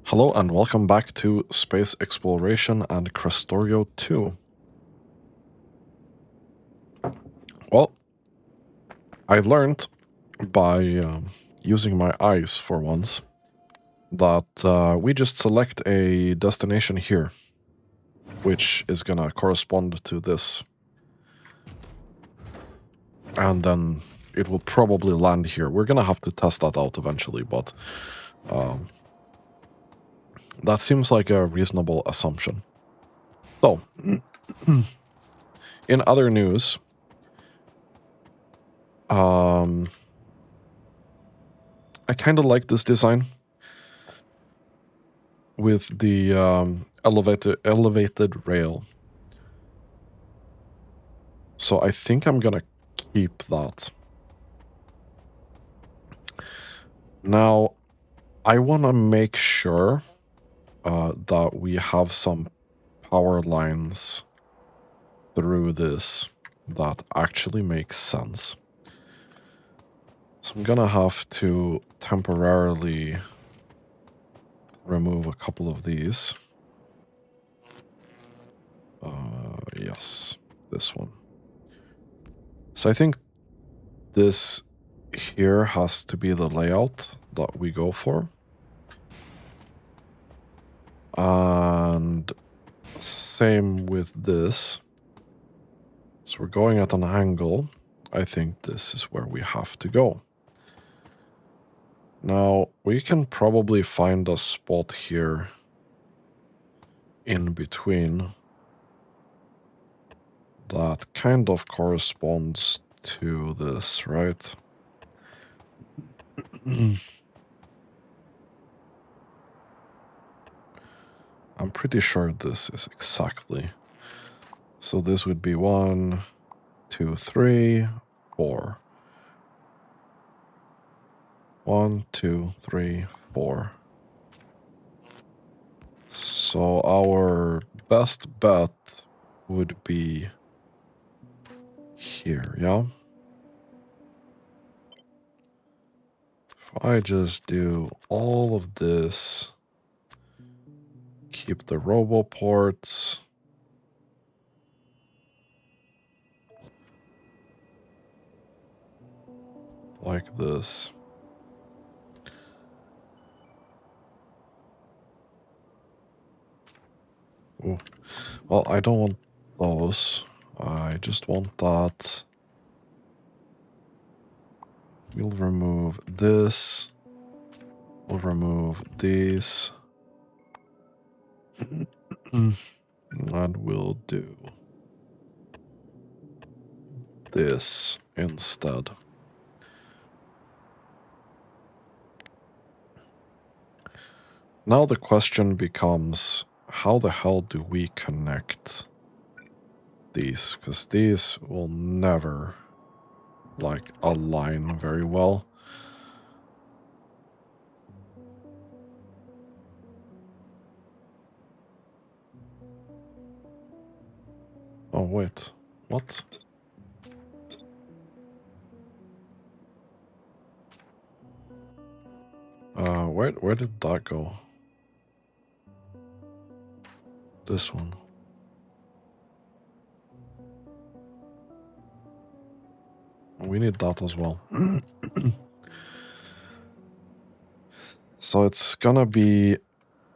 Hello and welcome back to Space Exploration and Krastorio 2. Well, I learned by using my eyes for once that we just select a destination here, which is gonna correspond to this. And then it will probably land here. We're gonna have to test that out eventually, but that seems like a reasonable assumption. So, in other news, I kind of like this design with the elevated rail. So I think I'm gonna keep that. Now, I want to make sure that we have some power lines through this that actually makes sense. So I'm gonna have to temporarily remove a couple of these. Yes, this one. So I think this here has to be the layout that we go for. And same with this. So we're going at an angle. I think this is where we have to go. Now, we can probably find a spot here in between that kind of corresponds to this, right? I'm pretty sure this is exactly. So this would be 1, 2, 3, 4. 1, 2, 3, 4. So our best bet would be here, yeah? If I just do all of this, keep the roboports, like this. Ooh. Well, I don't want those. I just want that. We'll remove this. We'll remove these. And we'll do this instead. Now the question becomes, how the hell do we connect these? Because these will never, like, align very well. Oh, wait. What? Where did that go? This one. We need that as well. So it's gonna be...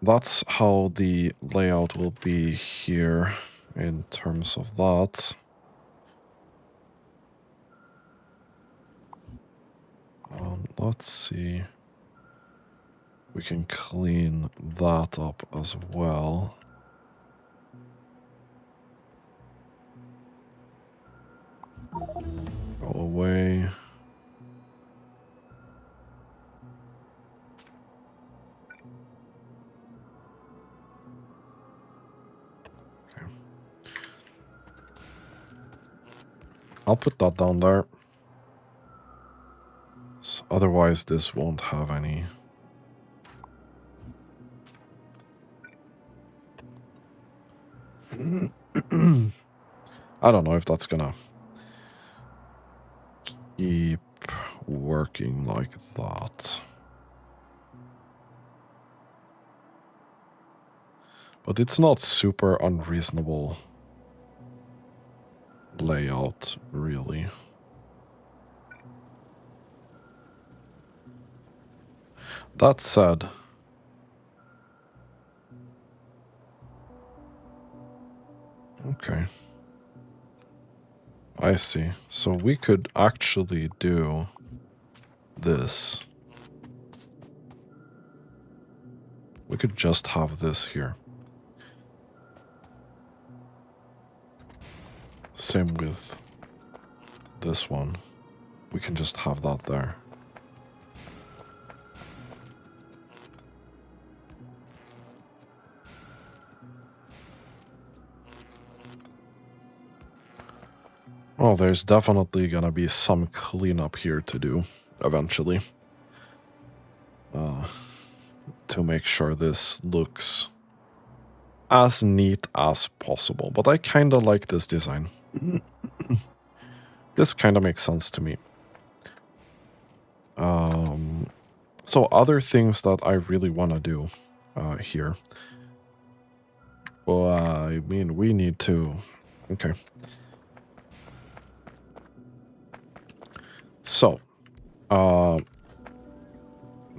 That's how the layout will be here in terms of that. Let's see. We can clean that up as well. Go away. Okay. I'll put that down there. So otherwise this won't have any. I don't know if that's gonna keep working like that. But it's not super unreasonable layout, really. That said, okay. I see. So we could actually do this. We could just have this here. Same with this one. We can just have that there. Well, there's definitely gonna be some cleanup here to do eventually. To make sure this looks as neat as possible. But I kinda like this design. This kinda makes sense to me. So other things that I really want to do here. Well, I mean, we need to... Okay. So,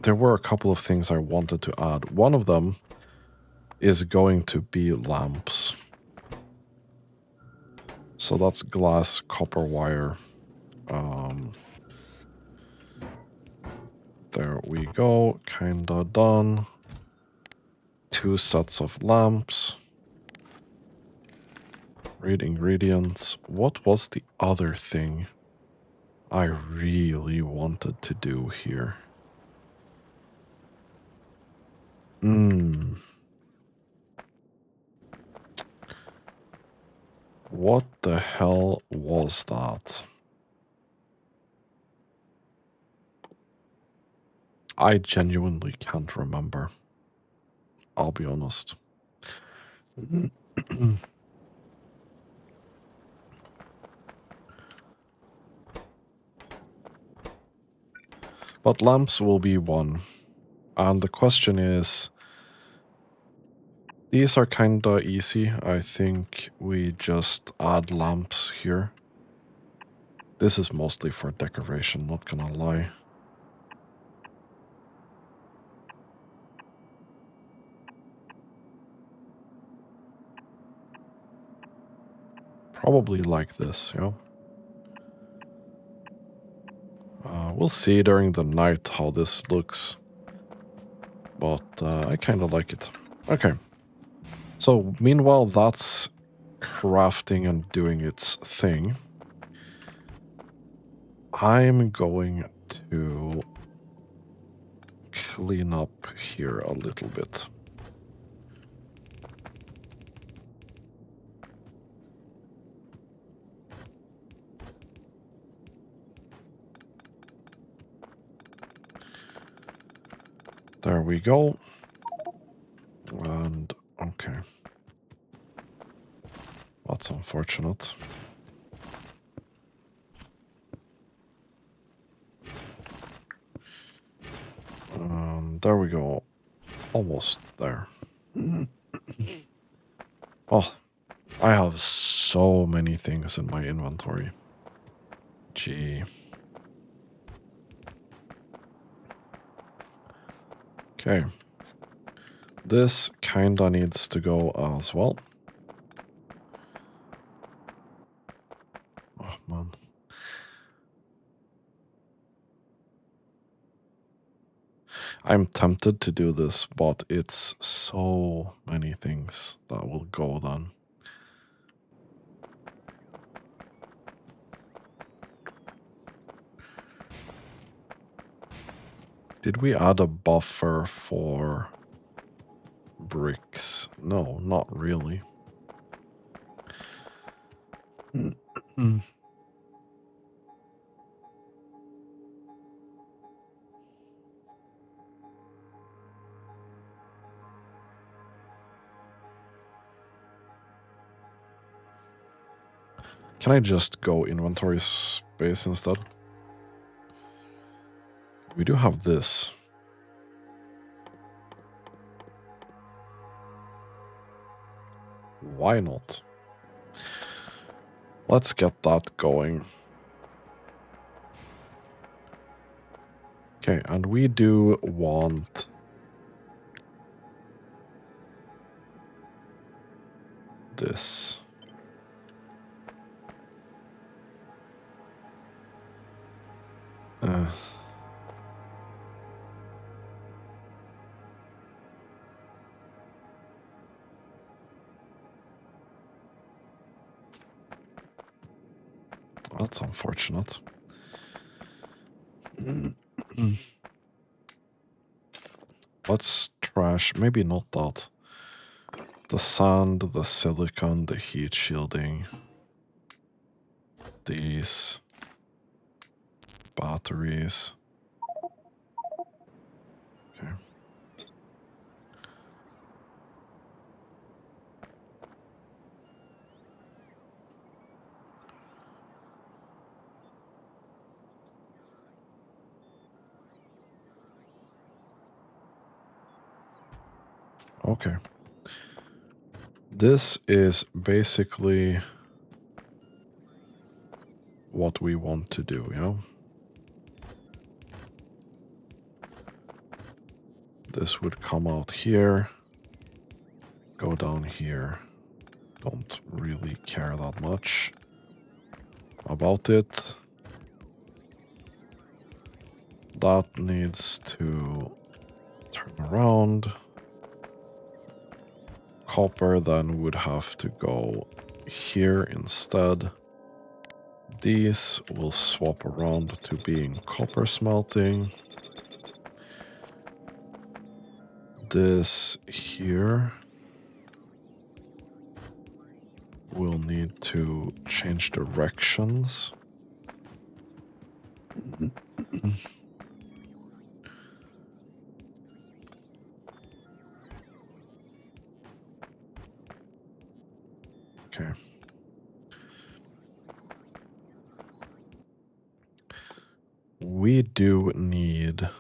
there were a couple of things I wanted to add. One of them is going to be lamps. So that's glass, copper wire. There we go, kinda done. 2 sets of lamps. Read ingredients. What was the other thing I really wanted to do here? What the hell was that? I genuinely can't remember. I'll be honest. But lamps will be one. And the question is... These are kinda easy. I think we just add lamps here. This is mostly for decoration, not gonna lie. Probably like this, yeah. We'll see during the night how this looks. But I kinda like it. Okay. So, meanwhile, that's crafting and doing its thing. I'm going to clean up here a little bit. There we go. And, okay. That's unfortunate. There we go. Almost there. Oh, I have so many things in my inventory. Gee. Okay. This kinda needs to go as well. Oh, man. I'm tempted to do this, but it's so many things that will go then. Did we add a buffer for bricks? No, not really. Can I just go inventory space instead? We do have this. why not? Let's get that going. Okay, and we do want this. That's unfortunate. Let's trash, maybe not that. The sand, the silicon, the heat shielding. These batteries. Okay. Okay. This is basically what we want to do, yeah? This would come out here, go down here. Don't really care that much about it. That needs to turn around. Copper then would have to go here instead. These will swap around to being copper smelting. This here will need to change directions. Okay. We do need a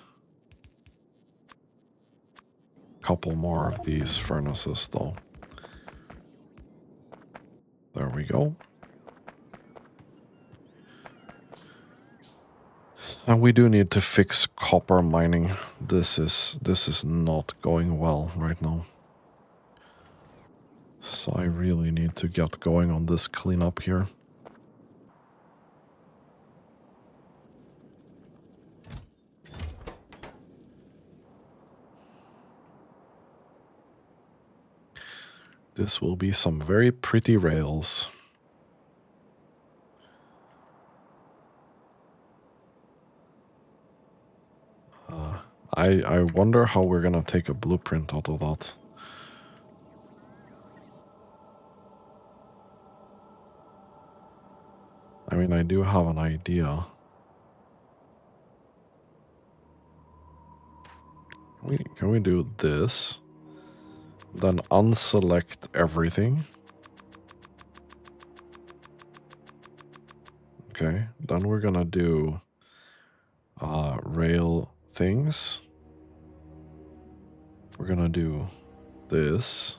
couple more of these furnaces though. There we go. And we do need to fix copper mining. This is not going well right now. So I really need to get going on this cleanup here. This will be some very pretty rails. I wonder how we're gonna take a blueprint out of that. I mean, I do have an idea. Can we do this? Then unselect everything. Okay, then we're gonna do rail things. We're gonna do this.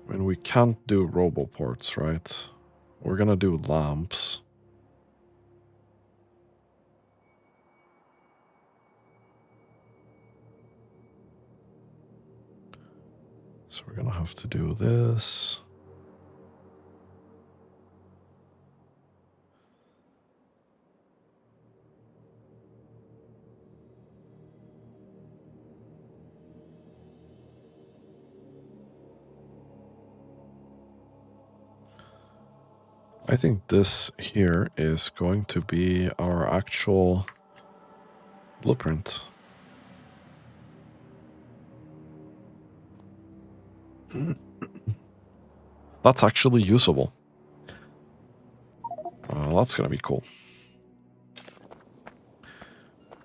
I mean, we can't do roboports, right? We're gonna do lamps. So we're gonna have to do this. I think this here is going to be our actual blueprint. That's actually usable. That's gonna be cool.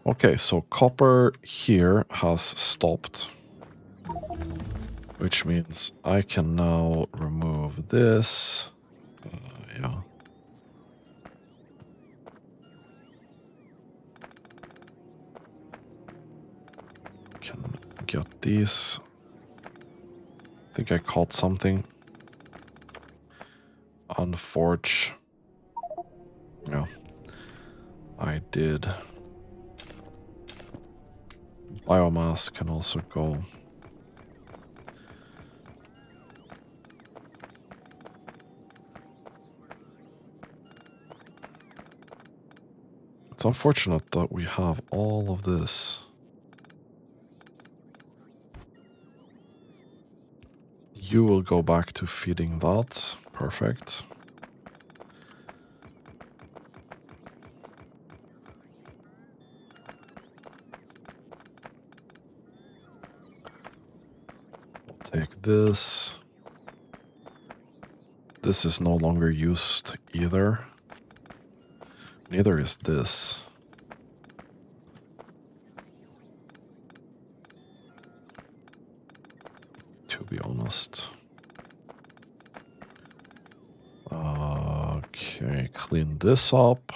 Okay, so copper here has stopped, which means I can now remove this. Yeah. Can get these I think I caught something. Unforge. No. I did. Biomass can also go. It's unfortunate that we have all of this. You will go back to feeding that. Perfect. We'll take this. This is no longer used either. Neither is this. To be honest. Okay, clean this up.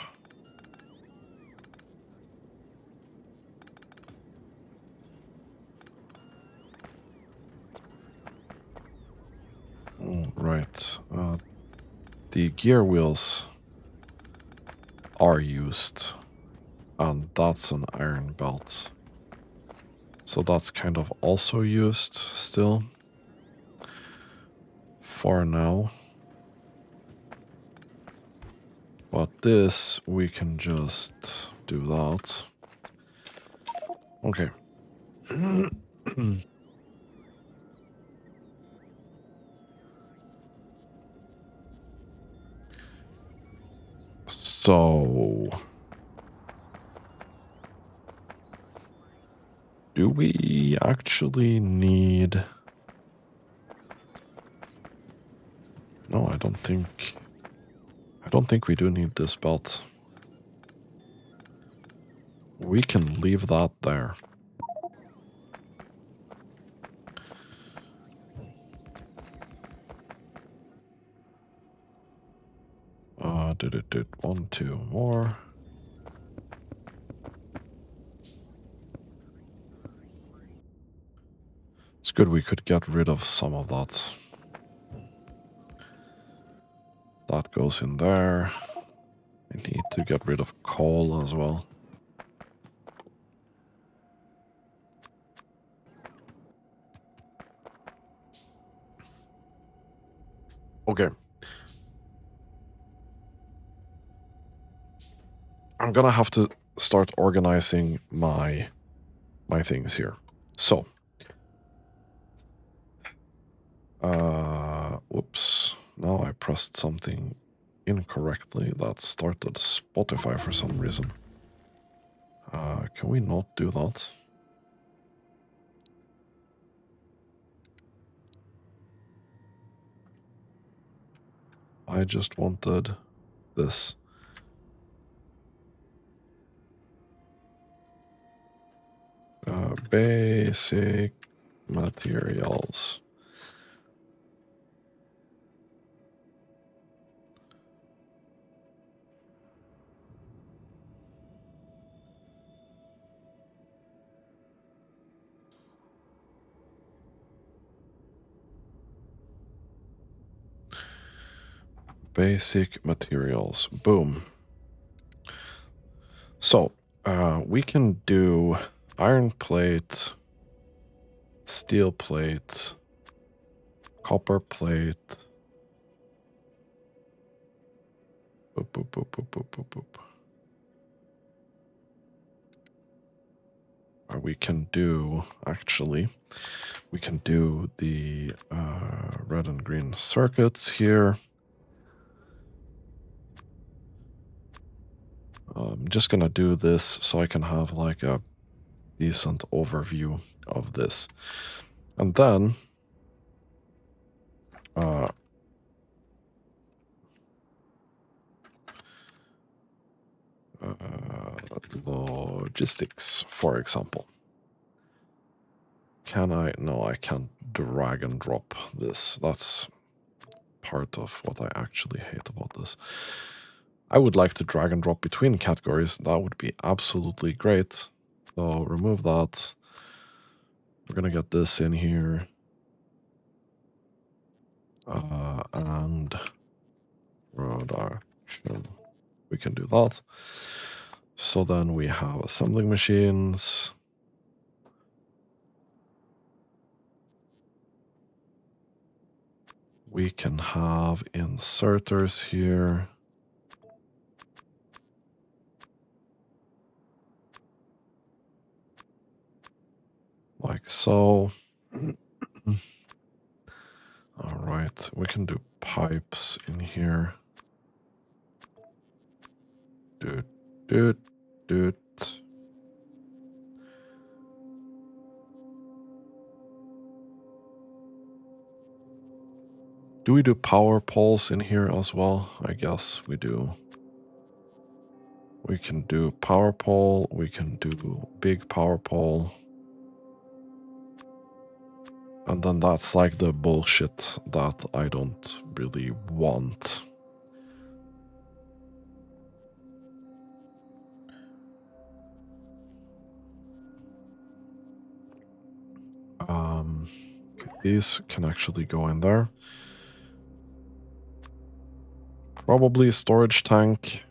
Right. The gear wheels are used, and that's an iron belt. So that's kind of also used still. For now. But this, we can just do that. Okay. So, do we actually need... No, I don't think we do need this belt. We can leave that there. Did 1, 2 more. It's good we could get rid of some of that. That goes in there. I need to get rid of coal as well. Okay. I'm gonna have to start organizing my things here. So, whoops. Now I pressed something incorrectly that started Spotify for some reason. Can we not do that? I just wanted this. Basic materials. Basic materials. Boom. So, we can do iron plate, steel plate, copper plate. Boop, boop, boop, boop, boop, boop, boop. We can do, actually, we can do the red and green circuits here. I'm just gonna do this so I can have like a decent overview of this. And then logistics, for example. Can I? No, I can't drag and drop this. That's part of what I actually hate about this. I would like to drag and drop between categories. That would be absolutely great. So remove that. We're gonna get this in here. And production. We can do that. So then we have assembling machines. We can have inserters here. Like so. All right, we can do pipes in here. Doot, doot, doot. Do we do power poles in here as well? I guess we do. We can do power pole. We can do big power pole. And then that's like the bullshit that I don't really want. These can actually go in there. Probably storage tank.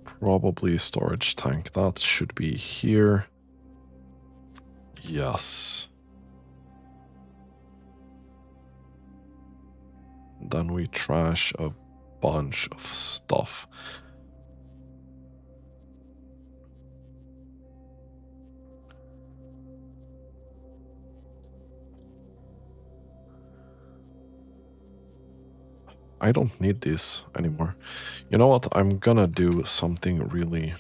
Probably storage tank. That should be here. Yes. Then we trash a bunch of stuff. I don't need these anymore. You know what? I'm gonna do something really...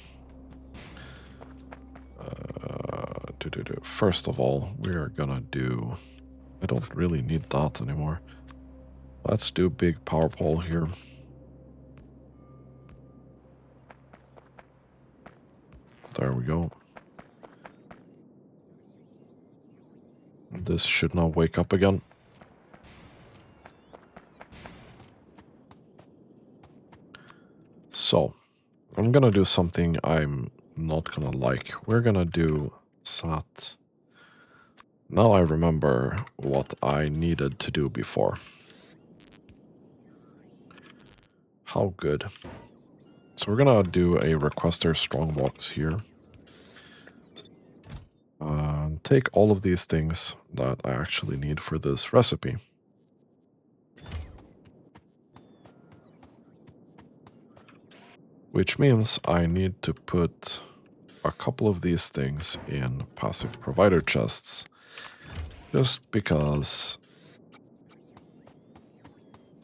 First of all, we're gonna do... I don't really need that anymore. Let's do big power pole here. There we go. This should now wake up again. So, I'm gonna do something I'm not gonna like. We're gonna do sat. Now I remember what I needed to do before. How good. So we're gonna do a requester strongbox here. Take all of these things that I actually need for this recipe. Which means I need to put a couple of these things in passive provider chests. Just because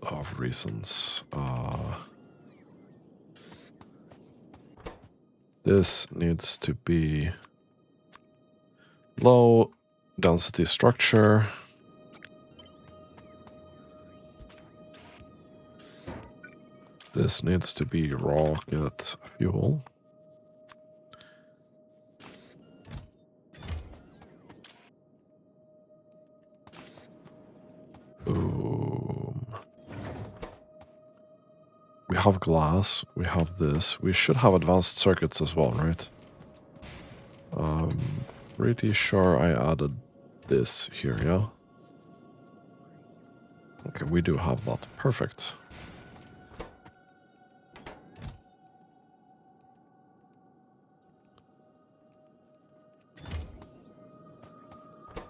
of reasons. This needs to be low density structure. This needs to be rocket fuel. Boom. We have glass, we have this. We should have advanced circuits as well, right? Pretty sure I added this here, yeah? Okay, we do have that. Perfect.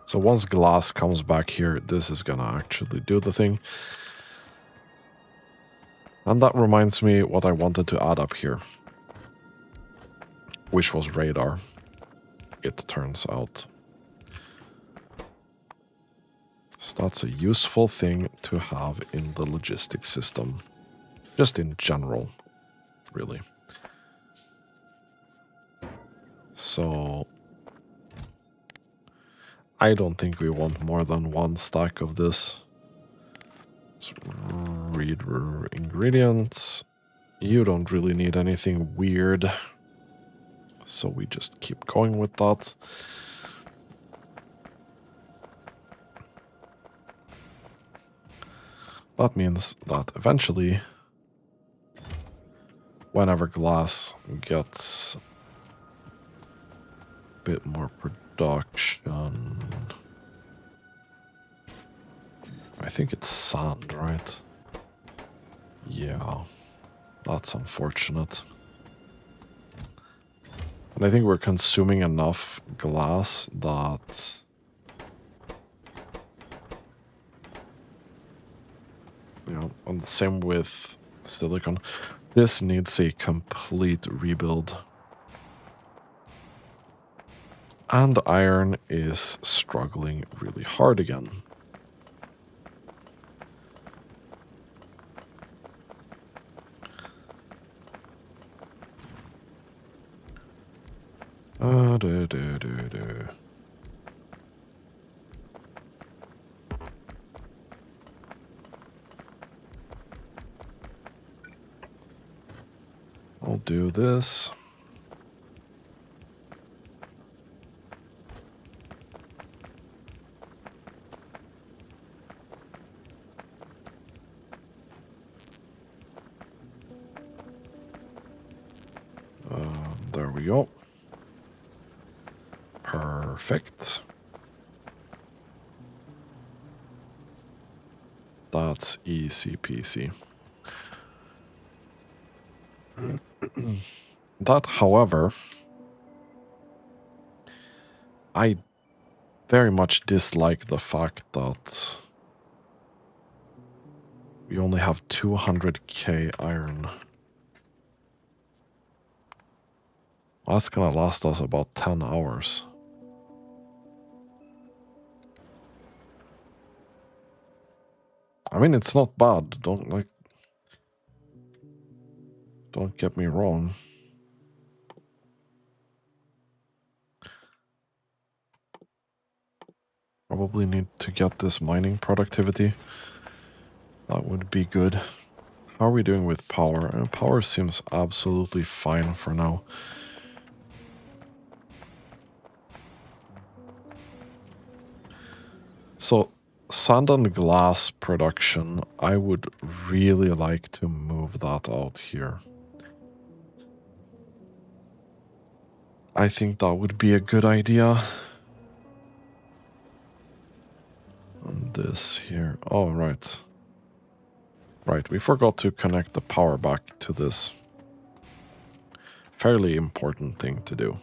So once glass comes back here, this is gonna actually do the thing. And that reminds me what I wanted to add up here, which was radar, it turns out. So that's a useful thing to have in the logistics system, just in general, really. So I don't think we want more than one stack of this. Let's read ingredients. You don't really need anything weird, so we just keep going with that. That means that eventually, whenever glass gets a bit more production, I think it's sand, right? Yeah, that's unfortunate. And I think we're consuming enough glass that... Yeah, and the same with silicon. This needs a complete rebuild. And iron is struggling really hard again. I'll do this. There we go. Perfect. That's easy peasy. That, however, I very much dislike the fact that we only have 200k iron. That's gonna last us about 10 hours. I mean, it's not bad. Don't get me wrong. Probably need to get this mining productivity. That would be good. How are we doing with power? Power seems absolutely fine for now. So, sand and glass production, I would really like to move that out here. I think that would be a good idea. And this here. Oh, right. Right, we forgot to connect the power back to this. Fairly important thing to do.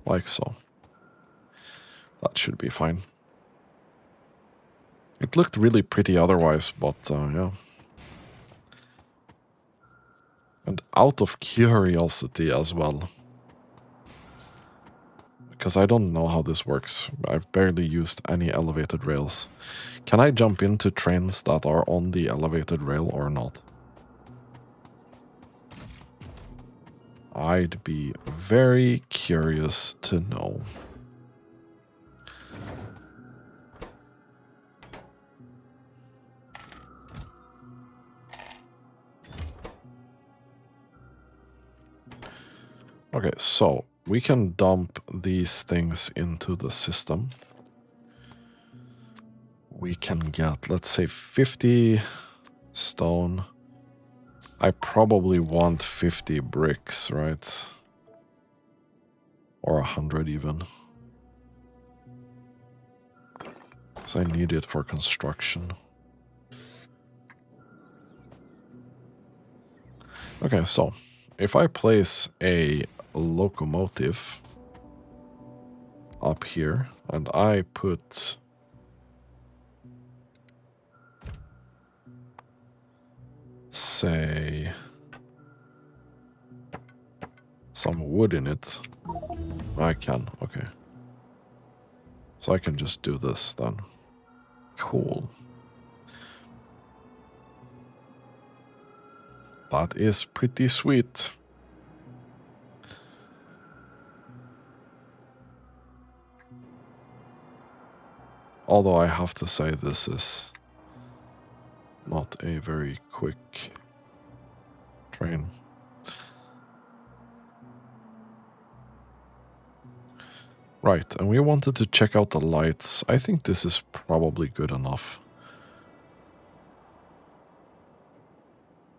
Like so. That should be fine. It looked really pretty otherwise, but yeah. And out of curiosity as well. Because I don't know how this works. I've barely used any elevated rails. Can I jump into trains that are on the elevated rail or not? I'd be very curious to know. Okay, so we can dump these things into the system. We can get, let's say, 50 stone. I probably want 50 bricks, right? Or 100 even. Because I need it for construction. Okay, so if I place a locomotive up here and I put say some wood in it, I can, okay. So I can just do this then. Cool. That is pretty sweet. Although I have to say this is not a very quick train. Right, and we wanted to check out the lights. I think this is probably good enough.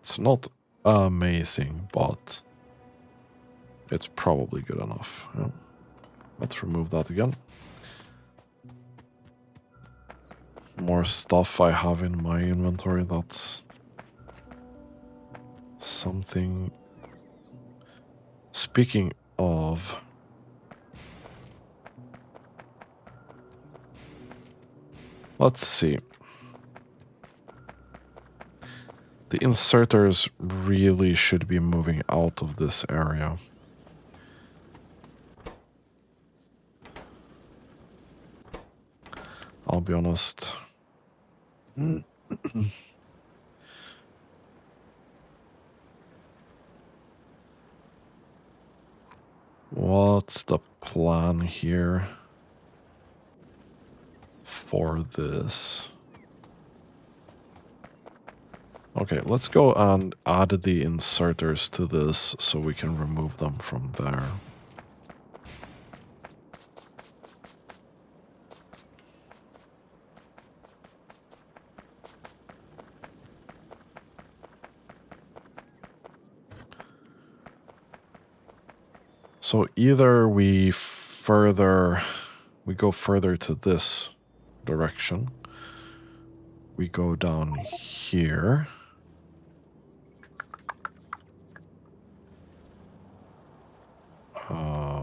It's not amazing, but it's probably good enough. Yeah. Let's remove that again. More stuff I have in my inventory. That's something. Speaking of, let's see. The inserters really should be moving out of this area. I'll be honest. What's the plan here for this? Okay, let's go and add the inserters to this so we can remove them from there. So either we go further to this direction. We go down here.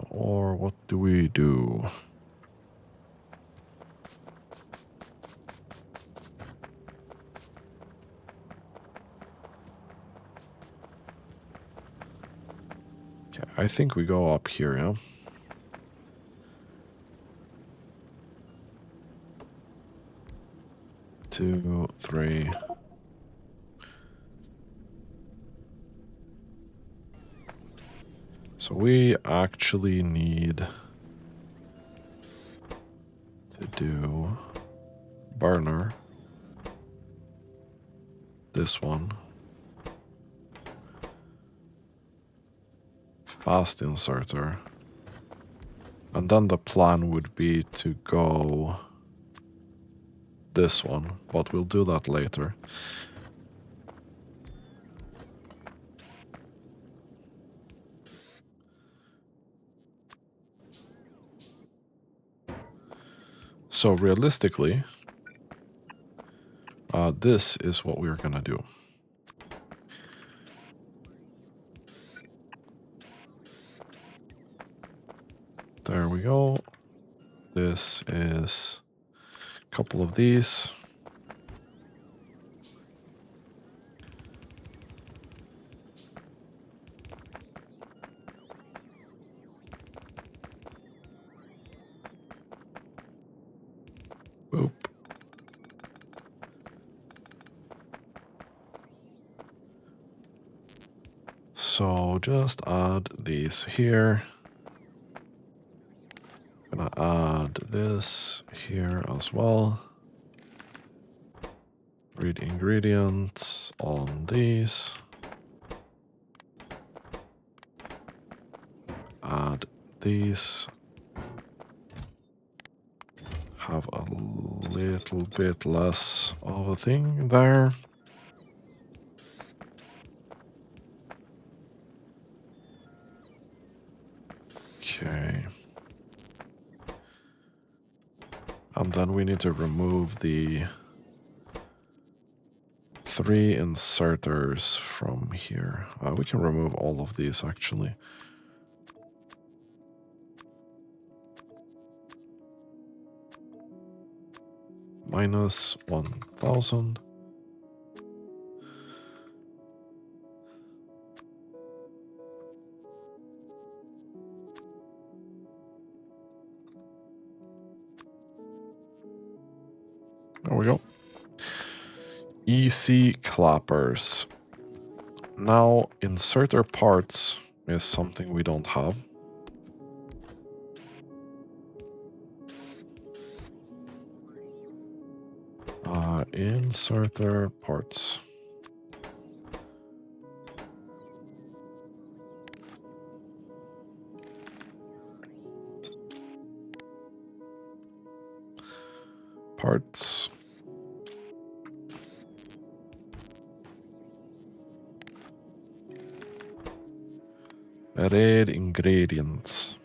Or what do we do? Okay, I think we go up here, yeah? Two, three. So we actually need to do burner. This one. Fast inserter. And then the plan would be to go this one, but we'll do that later. So realistically, this is what we're gonna do. There we go. This is a couple of these. Boop. So just add these here. Gonna add this here as well. Read ingredients on these. Add these. Have a little bit less of a thing there. Okay. And then we need to remove the 3 inserters from here. We can remove all of these actually. Minus 1000. There we go. EC clappers. Now, inserter parts is something we don't have. Inserter parts. Parts. Red ingredients.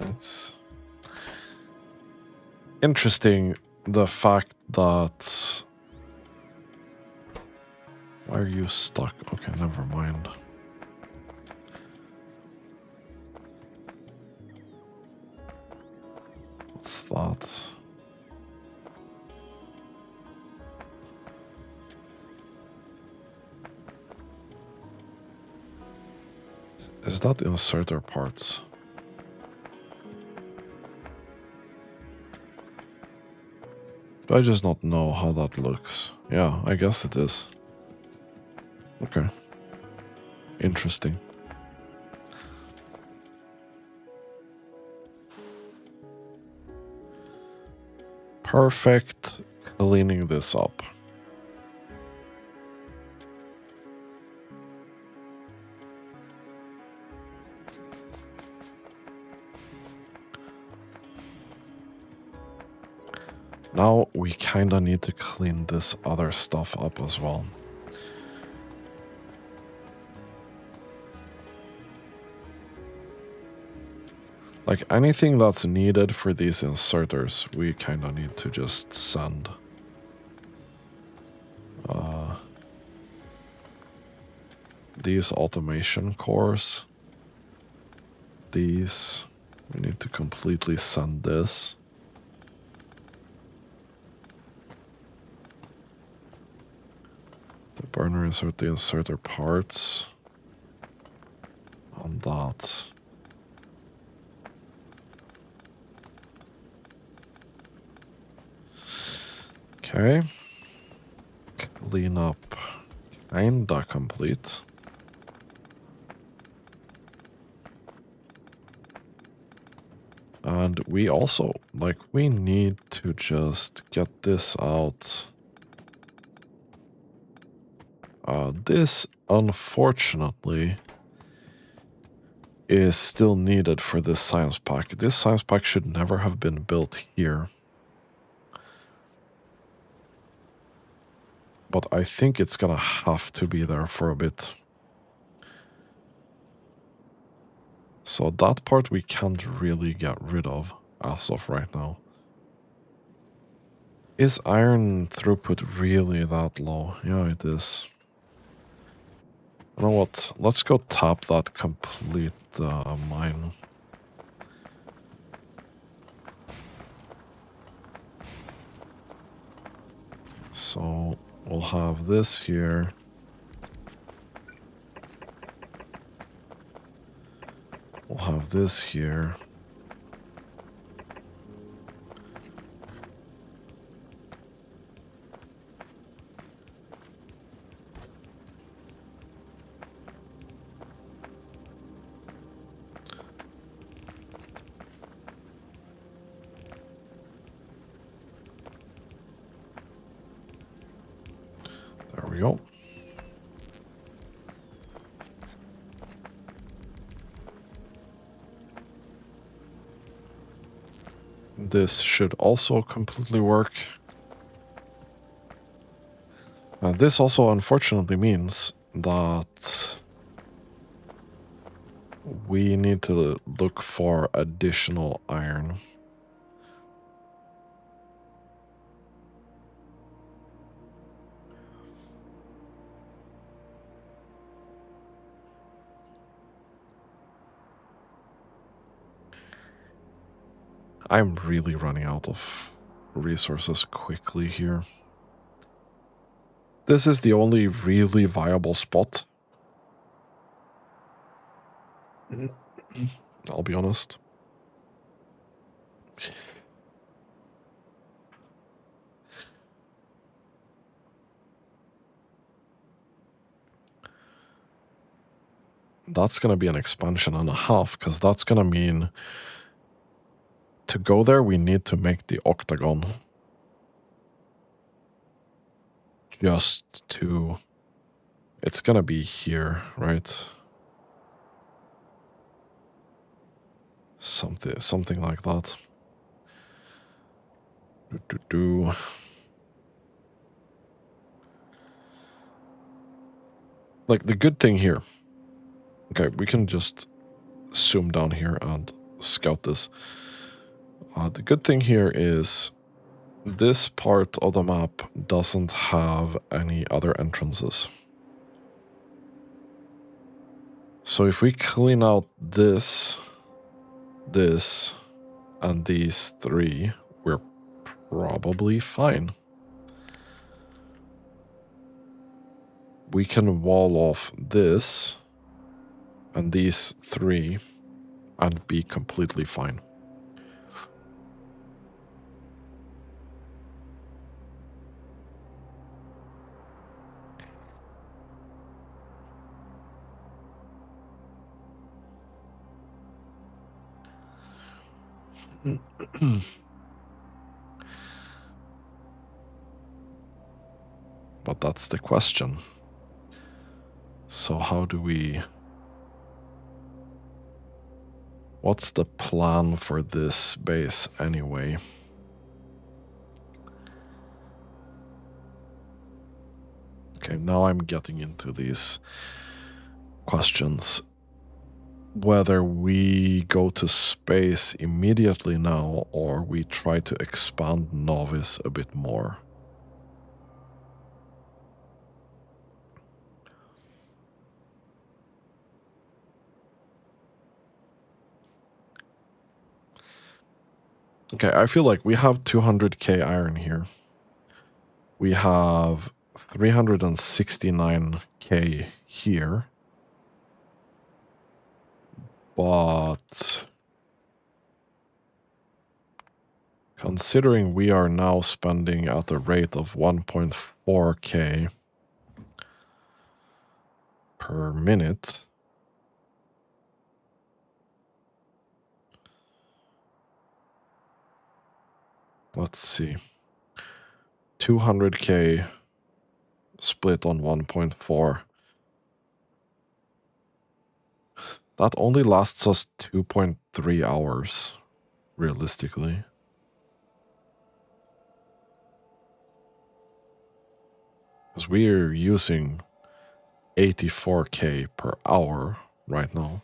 It's interesting the fact that... Why are you stuck? Okay, never mind. What's that? Is that inserter parts? Do I just not know how that looks? Yeah, I guess it is. Okay. Interesting. Perfect. Cleaning this up. Now we kinda need to clean this other stuff up as well. Like anything that's needed for these inserters, we kinda need to just send. These automation cores, these, we need to completely send this. The burner insert the inserter parts on that. Okay. Clean up kinda complete. And we also, like, we need to just get this out. This, unfortunately, is still needed for this science pack. This science pack should never have been built here. But I think it's gonna have to be there for a bit. So that part we can't really get rid of as of right now. Is iron throughput really that low? Yeah, it is. You know what? Let's go tap that complete mine. So we'll have this here. We'll have this here. There we go. This should also completely work. This also unfortunately means that we need to look for additional iron. I'm really running out of resources quickly here. This is the only really viable spot. I'll be honest. That's gonna be an expansion and a half, because that's gonna mean to go there we need to make the Octagon. Just to... It's gonna be here, right? Something like that. Like, the good thing here... Okay, we can just zoom down here and scout this. The good thing here is this part of the map doesn't have any other entrances. So if we clean out this, and these three, we're probably fine. We can wall off this and these three and be completely fine. But that's the question. So how do we... What's the plan for this base anyway? Okay, now I'm getting into these questions. Whether we go to space immediately now or we try to expand Novice a bit more. Okay, I feel like we have 200k iron here. We have 369k here. But considering we are now spending at a rate of 1.4k per minute, let's see, 200k split on 1.4. That only lasts us 2.3 hours, realistically. Because we're using 84k per hour right now.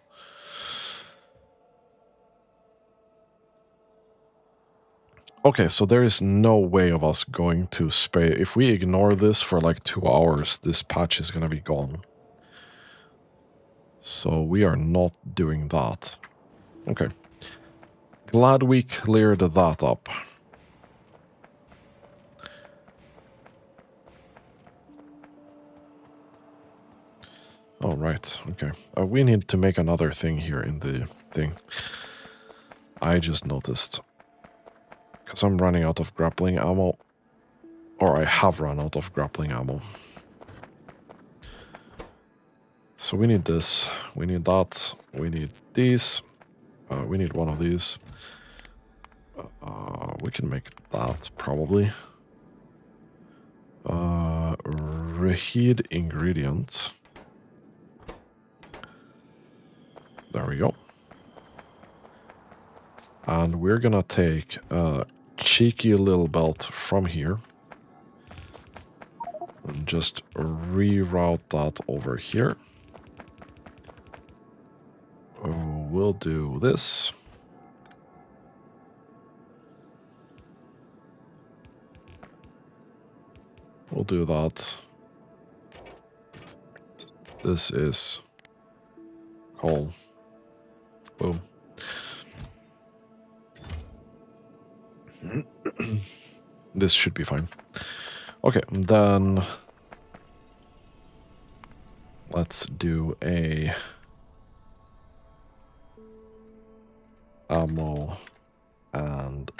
Okay, so there is no way of us going to space. If we ignore this for like 2 hours, this patch is going to be gone. So we are not doing that. Okay. Glad we cleared that up. Oh, right. Okay. We need to make another thing here in the thing. I just noticed. Because I'm running out of grappling ammo. Or I have run out of grappling ammo. So we need this. We need that. We need these. We need one of these. We can make that, probably. Reheat ingredient. There we go. And we're gonna take a cheeky little belt from here. And just reroute that over here. We'll do this. We'll do that. This is coal. Boom. This should be fine. Okay, then let's do a ammo and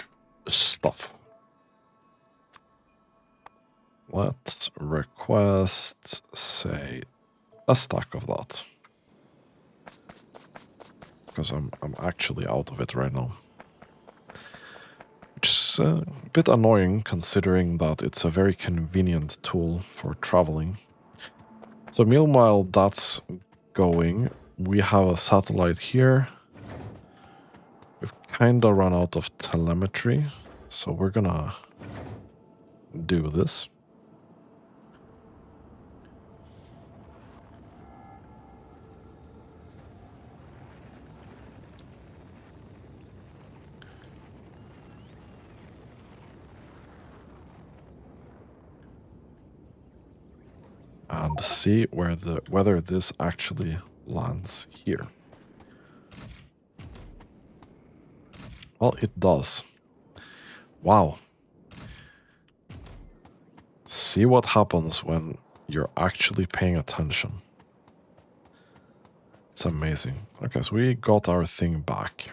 stuff. Let's request, say, a stack of that. Because I'm actually out of it right now. Which is a bit annoying considering that it's a very convenient tool for traveling. So meanwhile that's going, we have a satellite here. We've kind of run out of telemetry, so we're gonna do this. and see whether this actually lands here. Well, it does. Wow. See what happens when you're actually paying attention. It's amazing. Okay, so we got our thing back.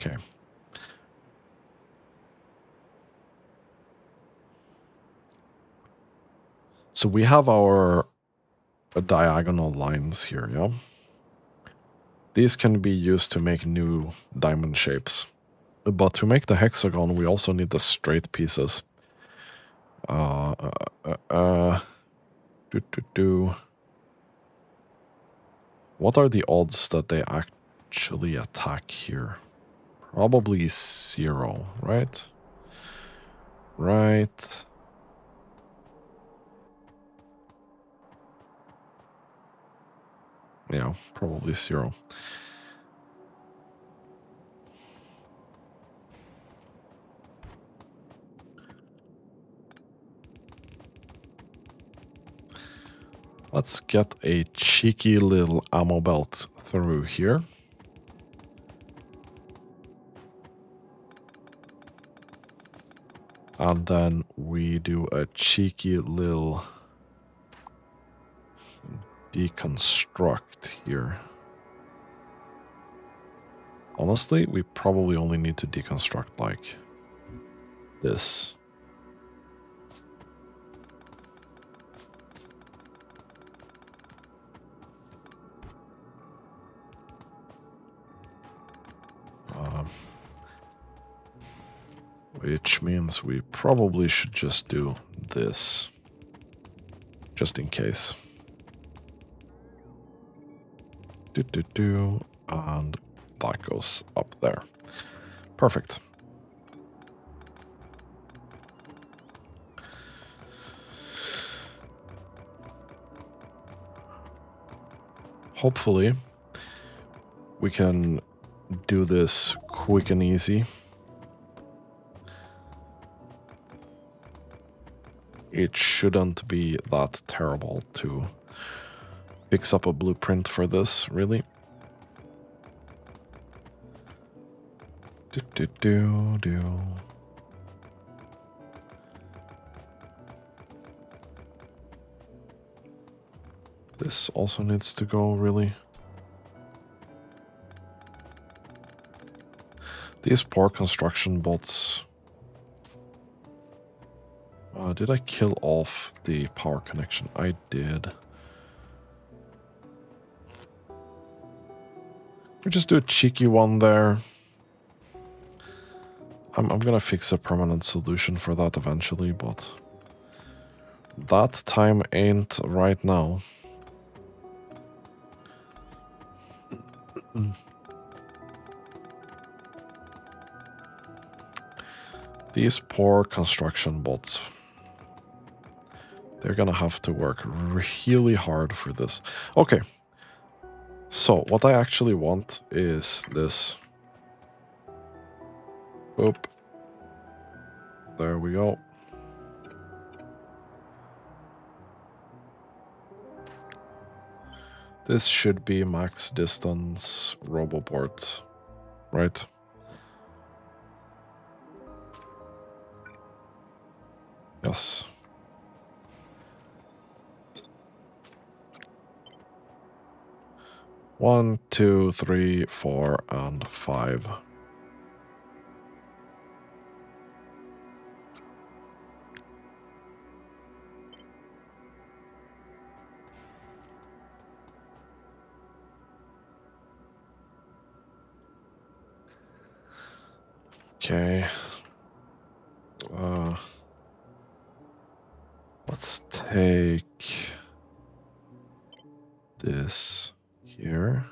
Okay. So we have our diagonal lines here, yeah? These can be used to make new diamond shapes. But to make the hexagon, we also need the straight pieces. What are the odds that they actually attack here? Probably 0, right? Right. Yeah, probably 0. Let's get a cheeky little ammo belt through here. And then we do a cheeky little deconstruct here. Honestly, we probably only need to deconstruct like this. Which means we probably should just do this. Just in case. And that goes up there. Perfect. Hopefully, we can do this quick and easy. It shouldn't be that terrible to fix up a blueprint for this, really. This also needs to go, really. These poor construction bots. Did I kill off the power connection? I did. We just do a cheeky one there. I'm gonna fix a permanent solution for that eventually, but that time ain't right now. These poor construction bots. They're gonna have to work really hard for this. Okay. So, what I actually want is this. Boop. There we go. This should be max distance roboport, right? Yes. One, 2, 3, 4, and 5. Okay. Let's take this here.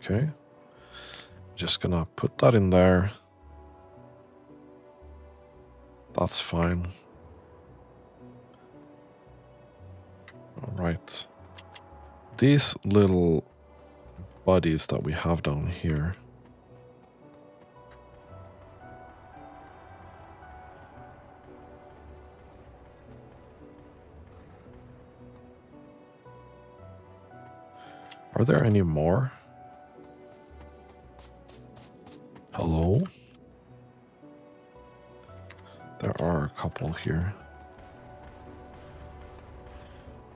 Okay. Just gonna put that in there. That's fine. All right. These little buddies that we have down here. Are there any more? Hello? There are a couple here.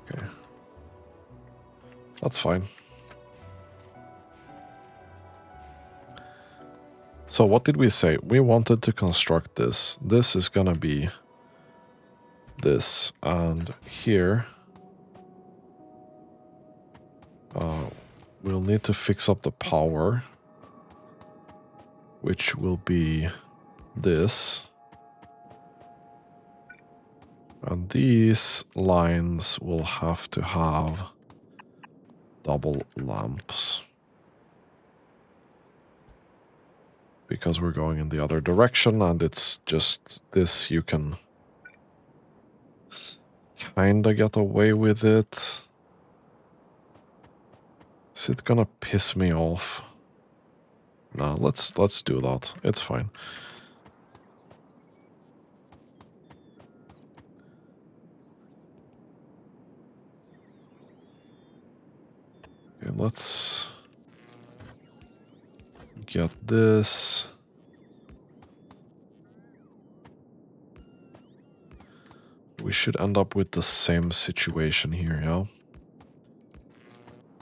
Okay. That's fine. So what did we say? We wanted to construct this. This is gonna be this. And here, we'll need to fix up the power, which will be this. And these lines will have to have double lamps. Because we're going in the other direction, and it's just this, you can kinda get away with it. Is it gonna piss me off? No, let's do that. It's fine. Okay, let's get this. We should end up with the same situation here, yeah?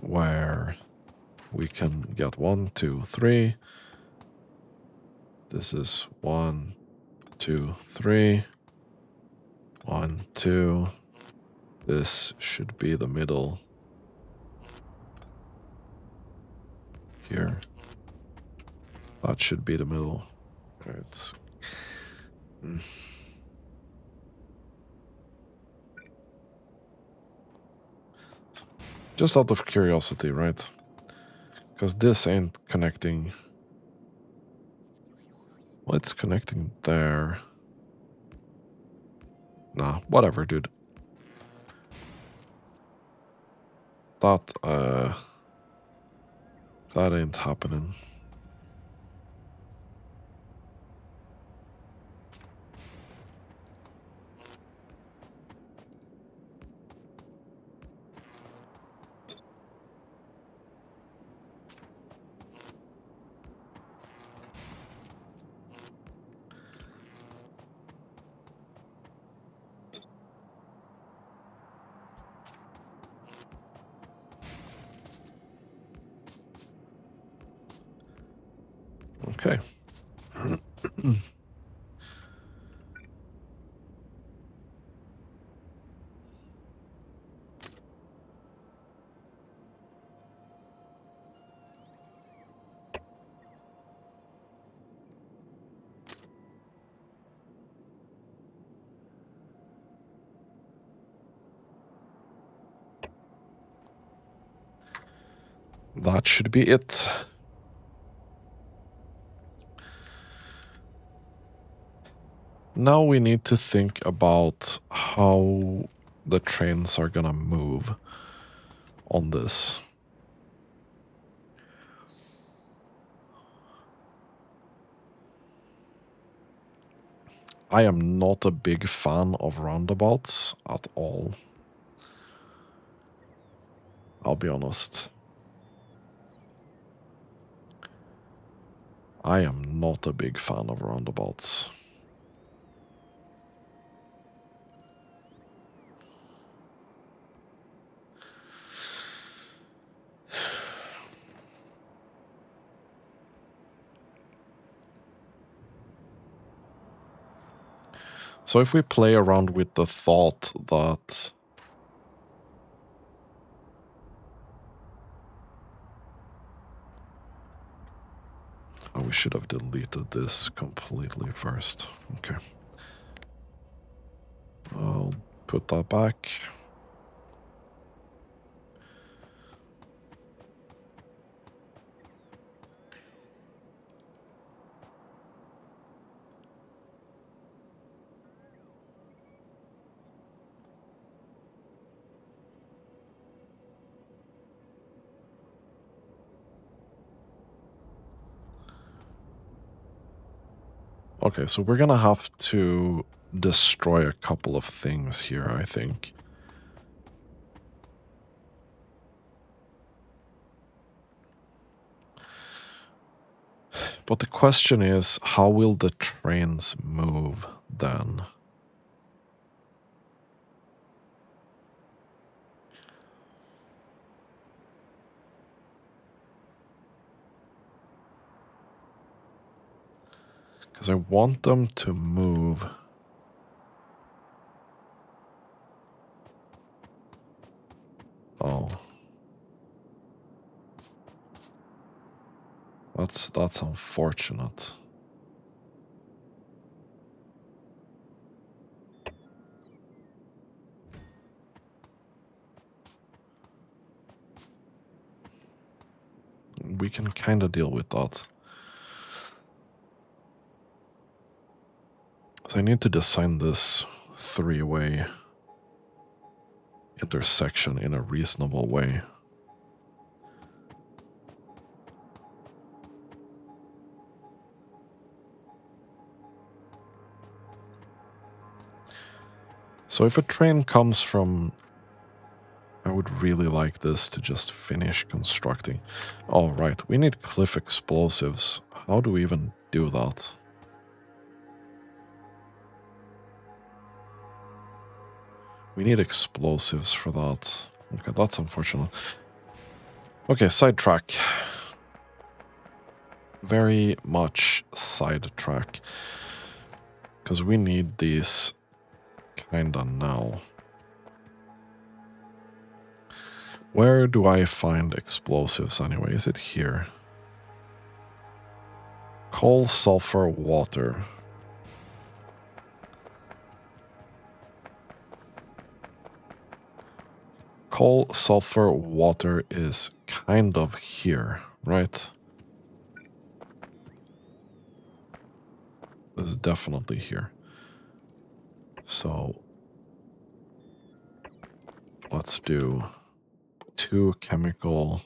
Where we can get 1, 2, 3. This is 1, 2, 3. 1, 2. This should be the middle. Here. That should be the middle. It's just out of curiosity, right? Because this ain't connecting. Well, it's connecting there. Nah, whatever, dude. That ain't happening. Okay. That should be it. Now we need to think about how the trains are gonna move on this. I am not a big fan of roundabouts at all. I'll be honest. I am not a big fan of roundabouts. So if we play around with the thought that we should have deleted this completely first. Okay. I'll put that back. Okay, so we're gonna have to destroy a couple of things here, I think. But the question is, how will the trains move then? Because I want them to move. Oh. That's unfortunate. We can kind of deal with that. So I need to design this three-way intersection in a reasonable way. So if a train comes from... I would really like this to just finish constructing. Oh, right, we need cliff explosives. How do we even do that? We need explosives for that. Okay, that's unfortunate. Okay, sidetrack. Very much sidetrack. Because we need these kinda now. Where do I find explosives anyway? Is it here? Coal, sulfur, water. Coal, sulfur, water is kind of here, right? This is definitely here. So let's do 2 chemical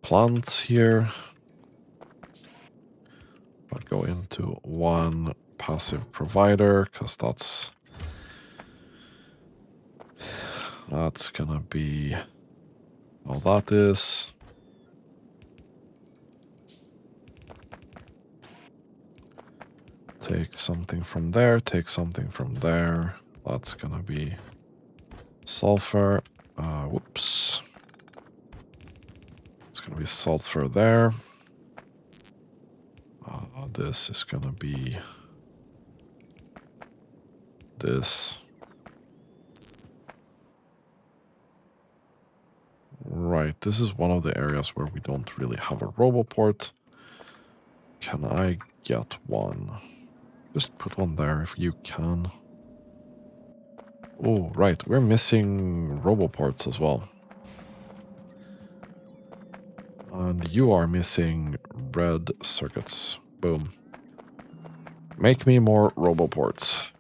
plants here. I'll go into 1 passive provider, because that's gonna be all that is. Take something from there, take something from there. That's gonna be sulfur. Whoops. It's gonna be sulfur there. This is gonna be this. Right, this is one of the areas where we don't really have a roboport. Can I get one? Just put one there if you can. Oh, right, we're missing roboports as well. And you are missing red circuits. Boom. Make me more roboports.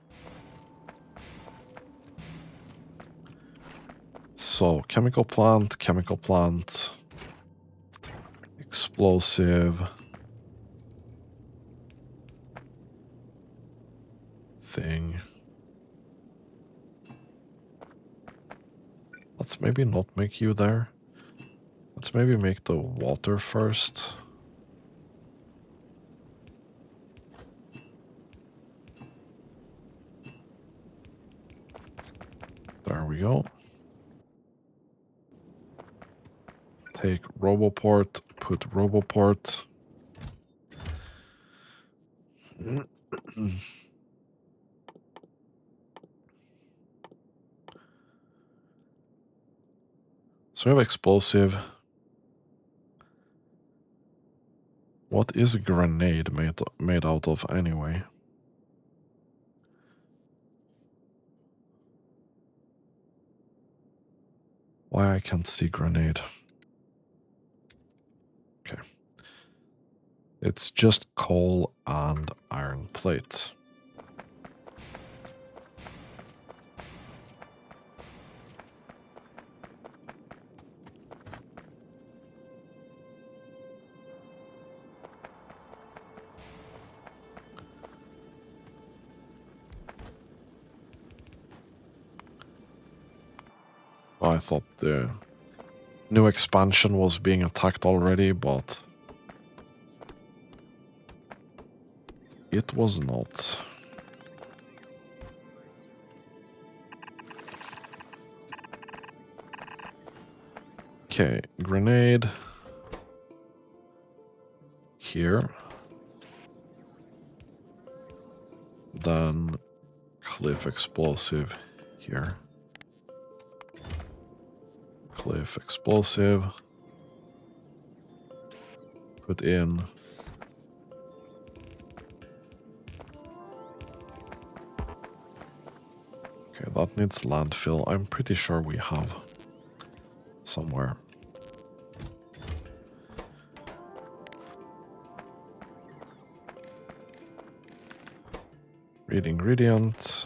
So, chemical plant, explosive thing. Let's maybe not make you there. Let's maybe make the water first. There we go. Take roboport, put roboport. So we have explosive. What is a grenade made out of anyway? Why I can't see grenade? Okay. It's just coal and iron plate. I thought the new expansion was being attacked already, but it was not. Okay, grenade here. Then cliff explosive here. Cliff explosive. Put in. Okay, that needs landfill. I'm pretty sure we have somewhere. Read ingredient.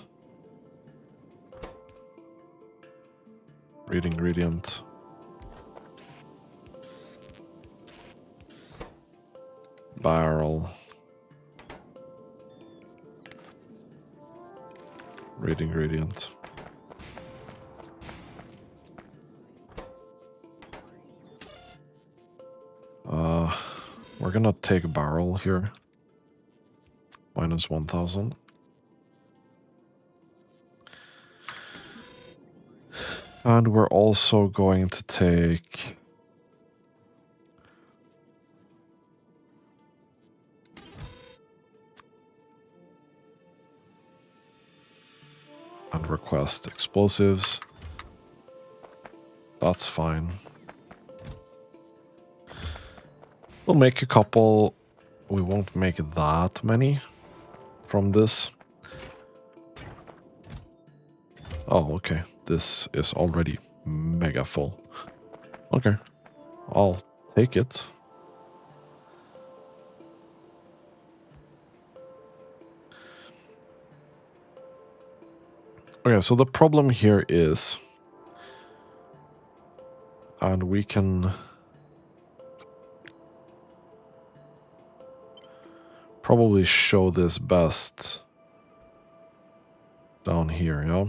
Read ingredient. Barrel. Read ingredient. We're gonna take a barrel here. Minus 1000. And we're also going to take and request explosives. That's fine. We'll make a couple. We won't make that many from this. Oh, okay. This is already mega full. Okay. I'll take it. Okay, so the problem here is, and we can probably show this best down here, yeah?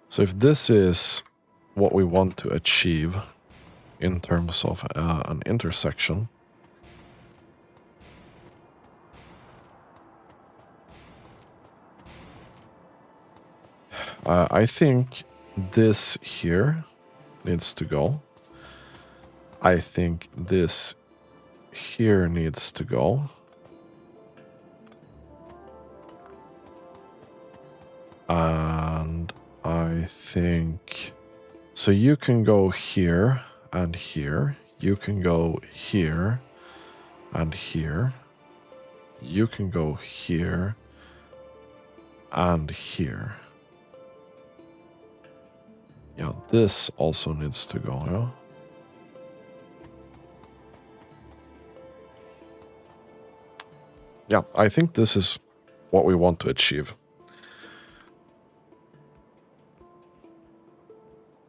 So if this is what we want to achieve in terms of an intersection, I think this here needs to go. I think this here needs to go. And I think... So you can go here and here. You can go here and here. You can go here and here. Yeah, this also needs to go, yeah? Yeah, I think this is what we want to achieve.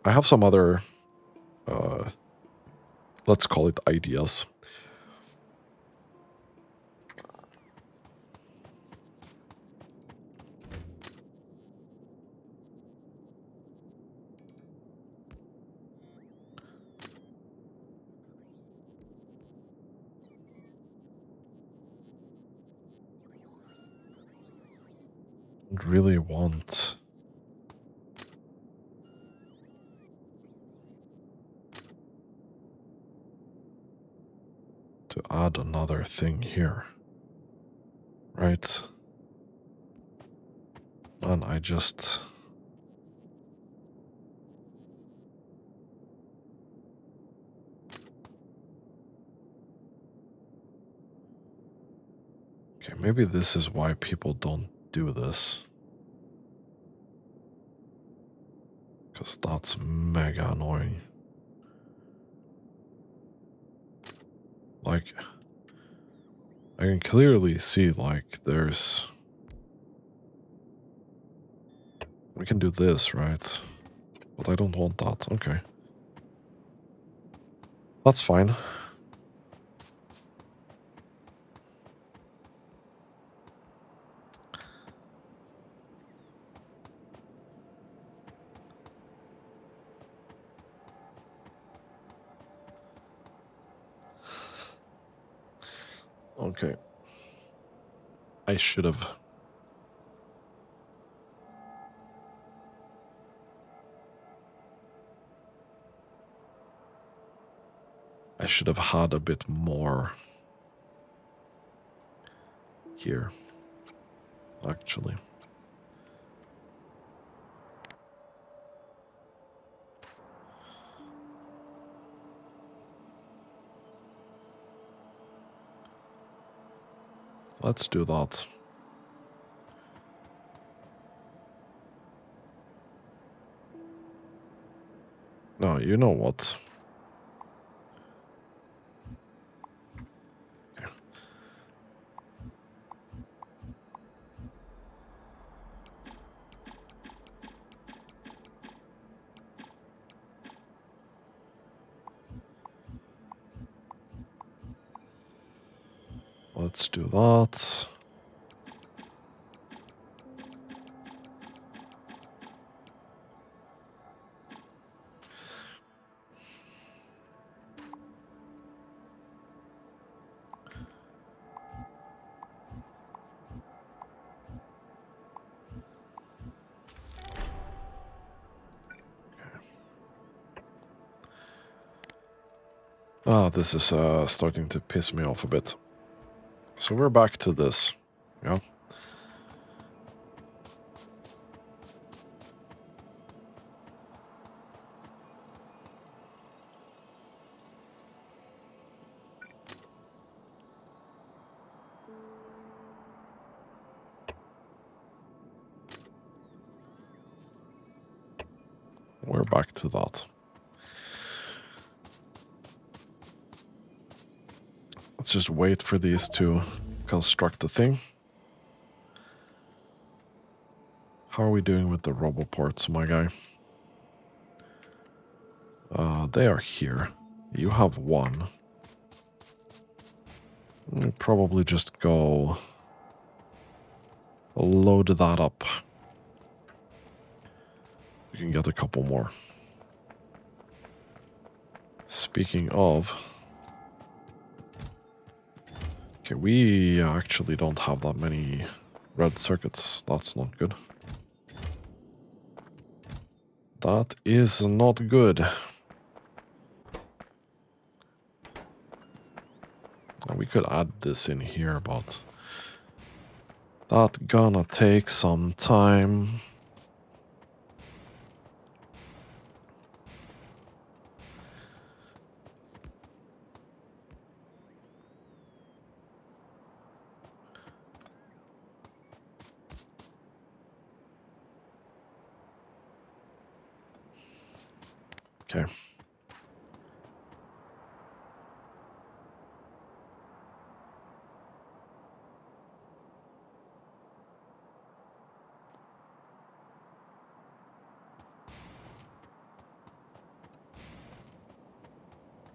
I have some other, let's call it ideas. I really want to add another thing here, right? And I just... Okay, maybe this is why people don't do this. Because that's mega annoying. Like, I can clearly see, like, there's... We can do this, right? But I don't want that. Okay. That's fine. Okay. I should have. I should have had a bit more here, actually. Let's do that. No, you know what? Let's do that. Ah, this is starting to piss me off a bit. So we're back to this. Yeah. We're back to that. Let's just wait for these to construct the thing. How are we doing with the roboports, my guy? They are here. You have one. Probably just go load that up. We can get a couple more. Speaking of... Okay, we actually don't have that many red circuits. That's not good. That is not good. And we could add this in here, but that's gonna take some time. Okay.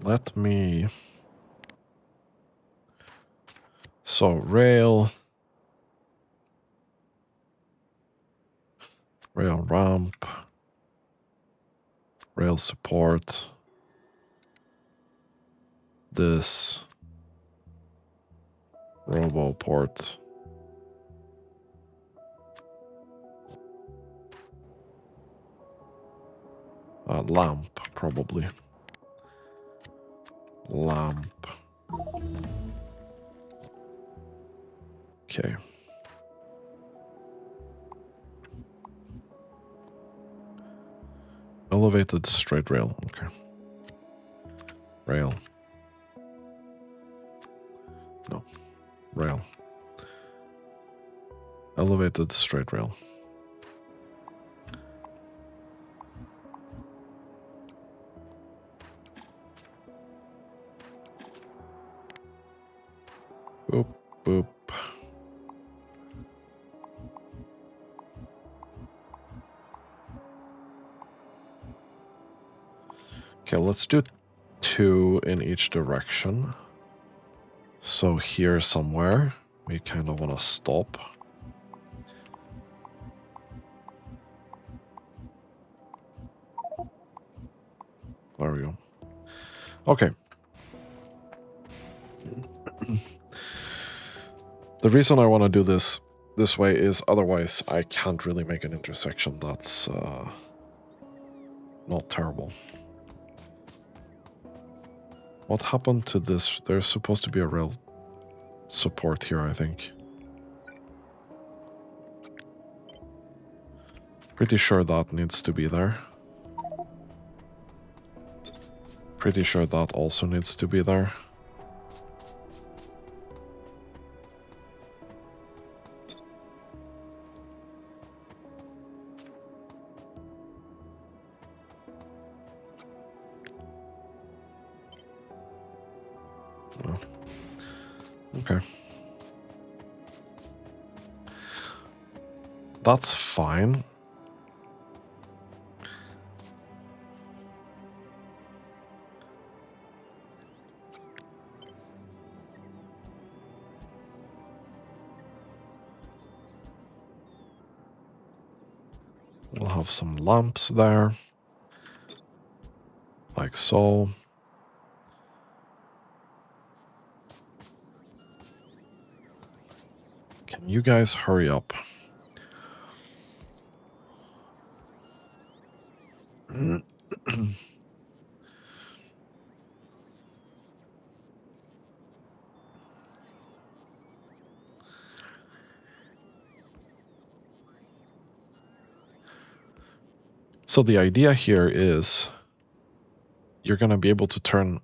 Let me... So, rail ramp, rail support, this robo port. Lamp, probably. Lamp. Okay. Elevated straight rail. Okay. Rail. No. Rail. Elevated straight rail. Boop, boop. Okay, let's do 2 in each direction. So here somewhere, we kind of want to stop. There we go. Okay. The reason I want to do this way is otherwise I can't really make an intersection that's not terrible. What happened to this? There's supposed to be a rail support here, I think. Pretty sure that needs to be there. Pretty sure that also needs to be there. Oh. Okay. That's fine. We'll have some lamps there. Like so. Can you guys hurry up? So the idea here is you're going to be able to turn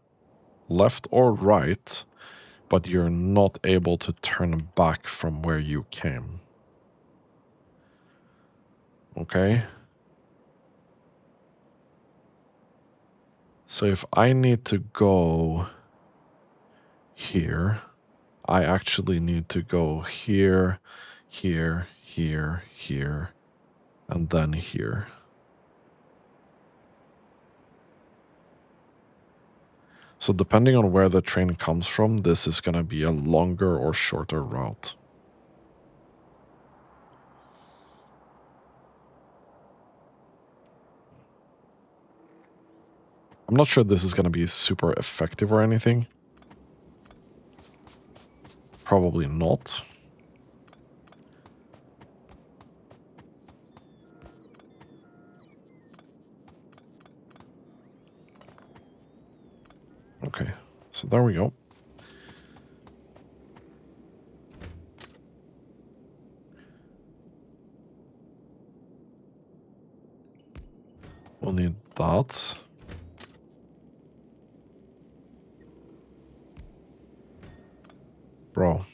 left or right, but you're not able to turn back from where you came. Okay? So if I need to go here, I actually need to go here, here, here, here, and then here. So depending on where the train comes from, this is going to be a longer or shorter route. I'm not sure this is going to be super effective or anything. Probably not. Okay, so there we go. We'll need that. Bro.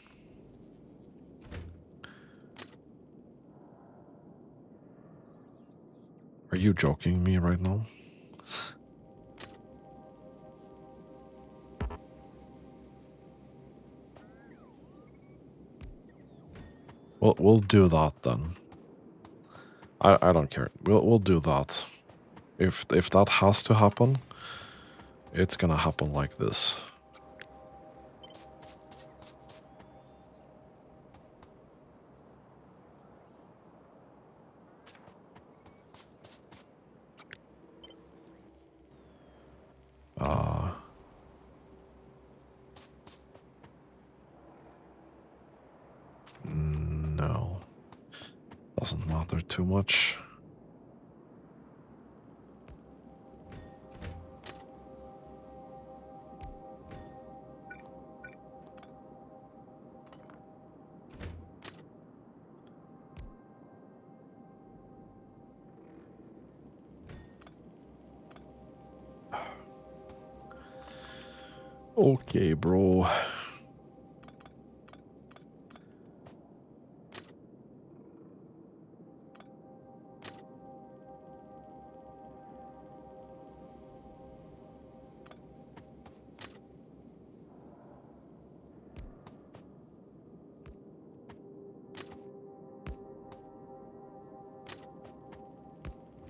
Are you joking me right now? We'll do that then. I don't care. We'll do that. If that has to happen, it's gonna happen like this. No. Doesn't matter too much. Okay, bro.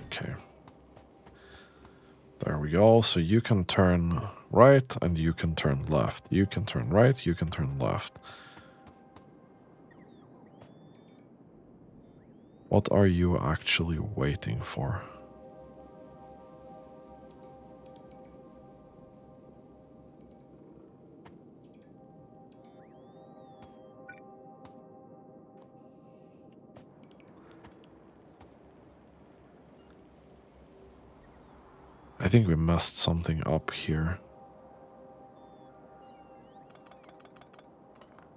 Okay. There we go. So you can turn right and you can turn left. You can turn right, you can turn left. What are you actually waiting for? think we messed something up here.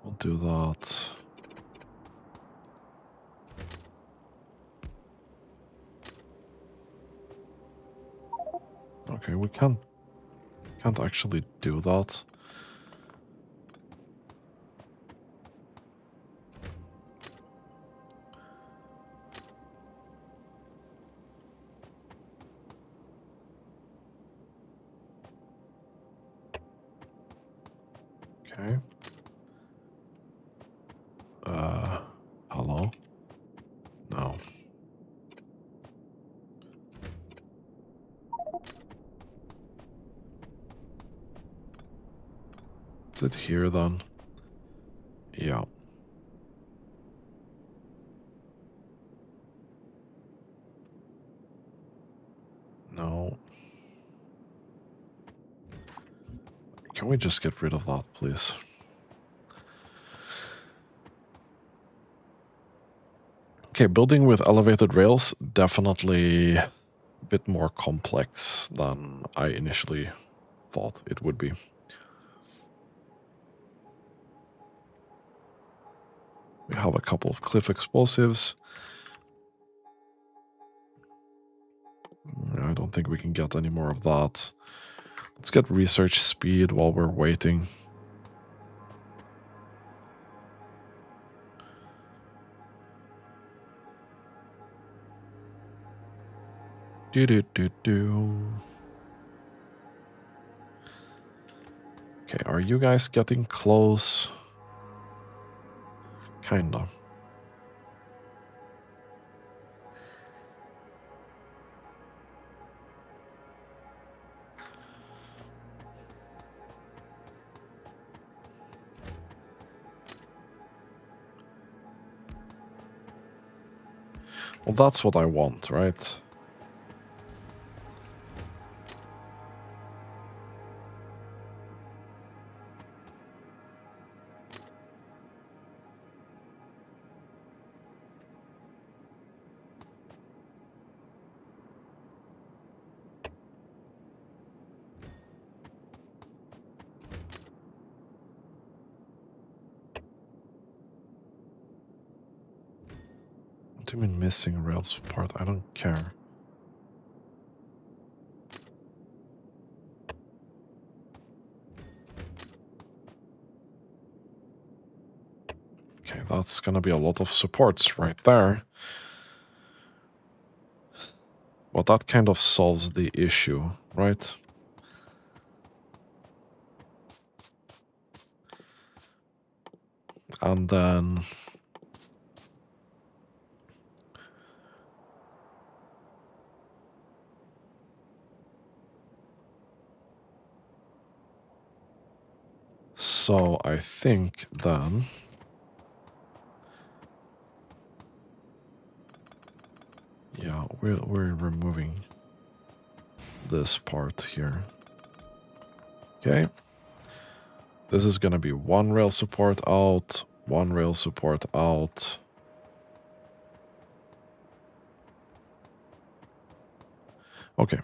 We'll do that. Okay, we can't actually do that. Okay. Hello? No. Is it here then? Yeah. No. Can we just get rid of that, please? Okay, building with elevated rails, definitely a bit more complex than I initially thought it would be. We have a couple of cliff explosives. I don't think we can get any more of that. Let's get research speed while we're waiting. Do. Okay, are you guys getting close? Kinda. Well, that's what I want, right? What do you mean missing rail support? I don't care. Okay, that's gonna be a lot of supports right there. But that kind of solves the issue, right? And then... So I think then... Yeah, we're removing this part here. Okay. This is gonna be one rail support out, one rail support out. Okay.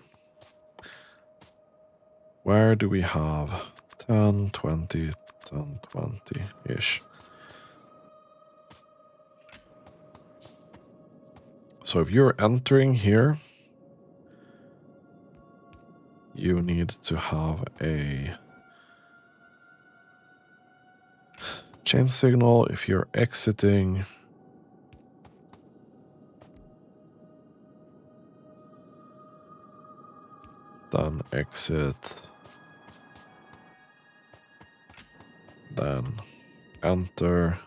Where do we have 10, 20, 10, 20-ish? So if you're entering here, you need to have a chain signal. If you're exiting, then exit, then enter,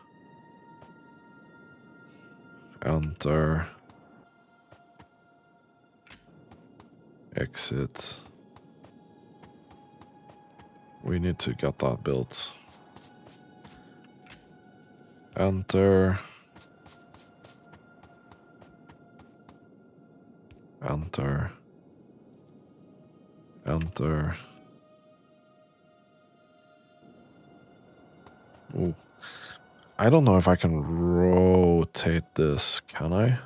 enter, exit. We need to get that built. Enter, enter, enter. Ooh. I don't know if I can rotate this, can I?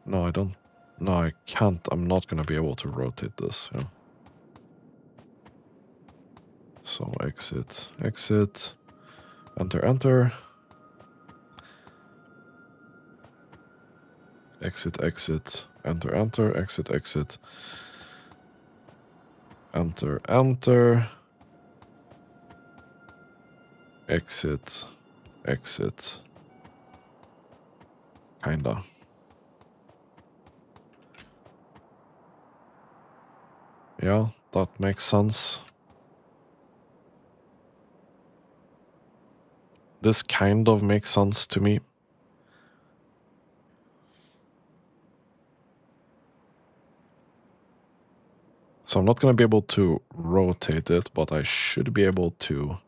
No, I don't No, I can't. I'm not going to be able to rotate this. Yeah. So exit, exit, enter, enter. Exit, exit, enter, enter, exit, exit. Enter, enter. Exit, exit. Kinda. Yeah, that makes sense. This kind of makes sense to me. So I'm not going to be able to rotate it, but I should be able to...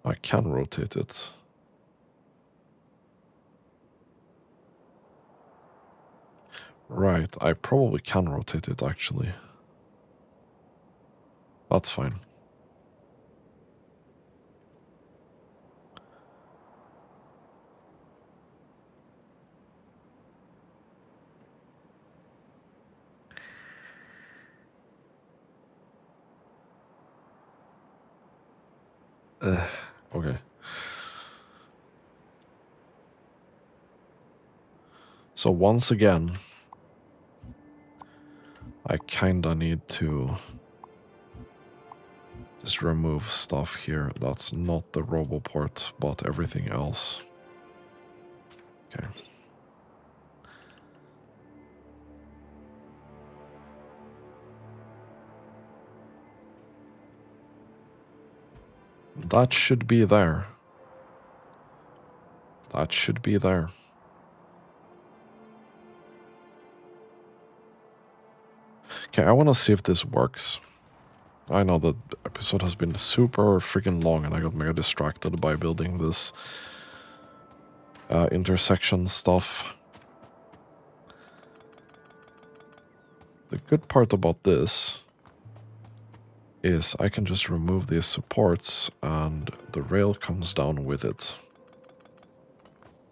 I can rotate it. Right, I probably can rotate it, actually. That's fine. Okay. So once again, I kinda need to just remove stuff here. That's not the roboport, but everything else. Okay. That should be there. That should be there. Okay, I want to see if this works. I know the episode has been super freaking long and I got mega distracted by building this intersection stuff. The good part about this is I can just remove these supports and the rail comes down with it.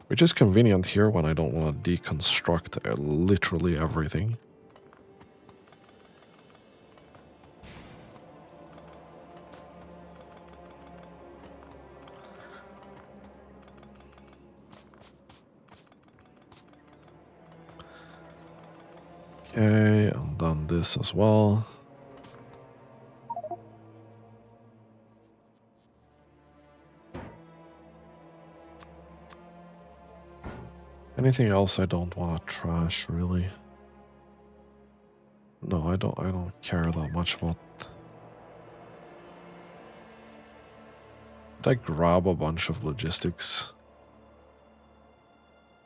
Which is convenient here when I don't want to deconstruct literally everything. Okay, and then this as well. Anything else I don't want to trash, really? No, I don't care that much about... Did I grab a bunch of logistics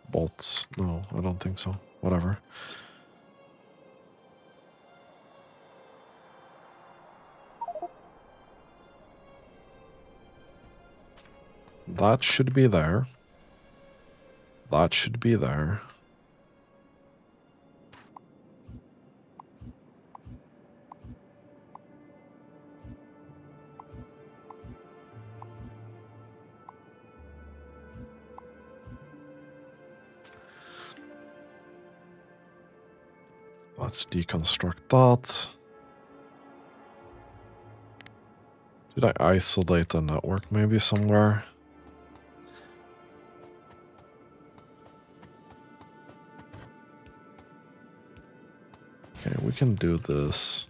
bolts? No, I don't think so. Whatever. That should be there. That should be there. Let's deconstruct that. Did I isolate the network maybe somewhere? Okay, we can do this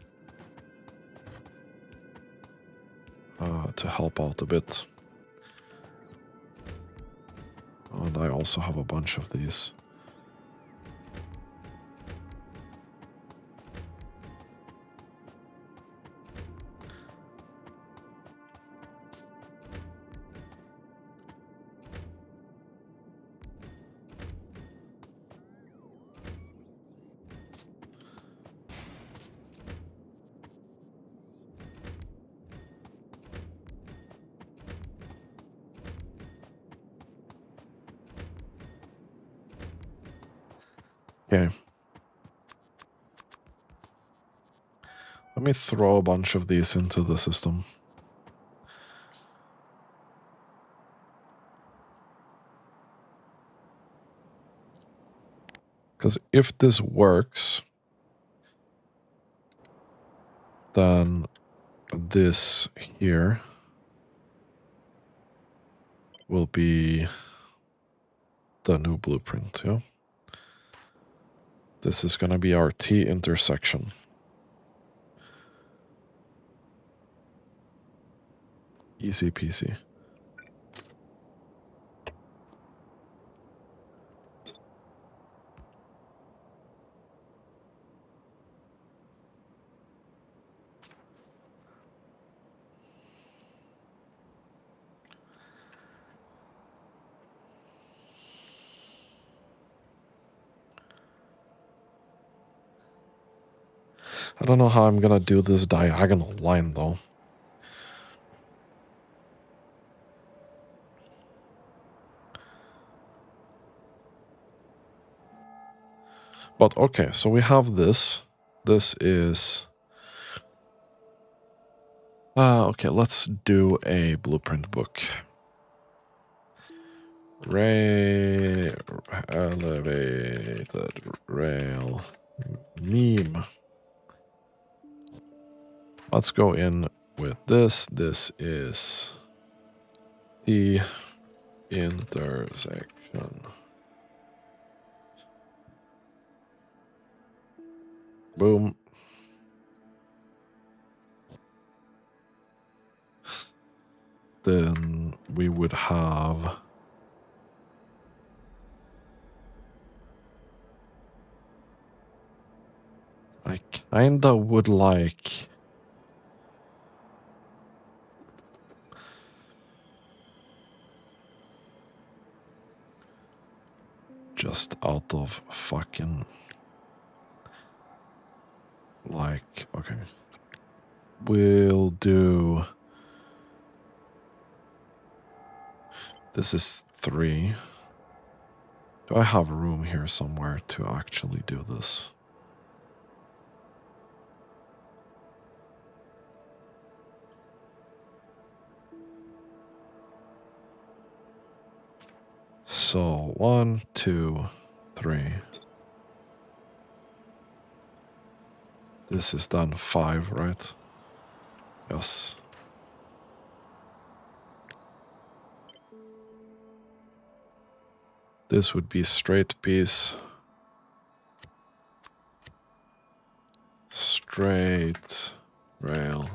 to help out a bit. And I also have a bunch of these. Okay. Let me throw a bunch of these into the system. Because if this works, then this here will be the new blueprint, yeah? This is going to be our T intersection. Easy peasy. I don't know how I'm gonna do this diagonal line though. But okay, so we have this. This is... okay, let's do a blueprint book. Elevated rail meme. Let's go in with this. This is the intersection. Boom. Then we would have... I kinda would like... just out of fucking... like, okay. We'll do... This is 3. Do I have room here somewhere to actually do this? So 1, 2, 3. This is done 5, right? Yes. This would be straight piece. Straight rail.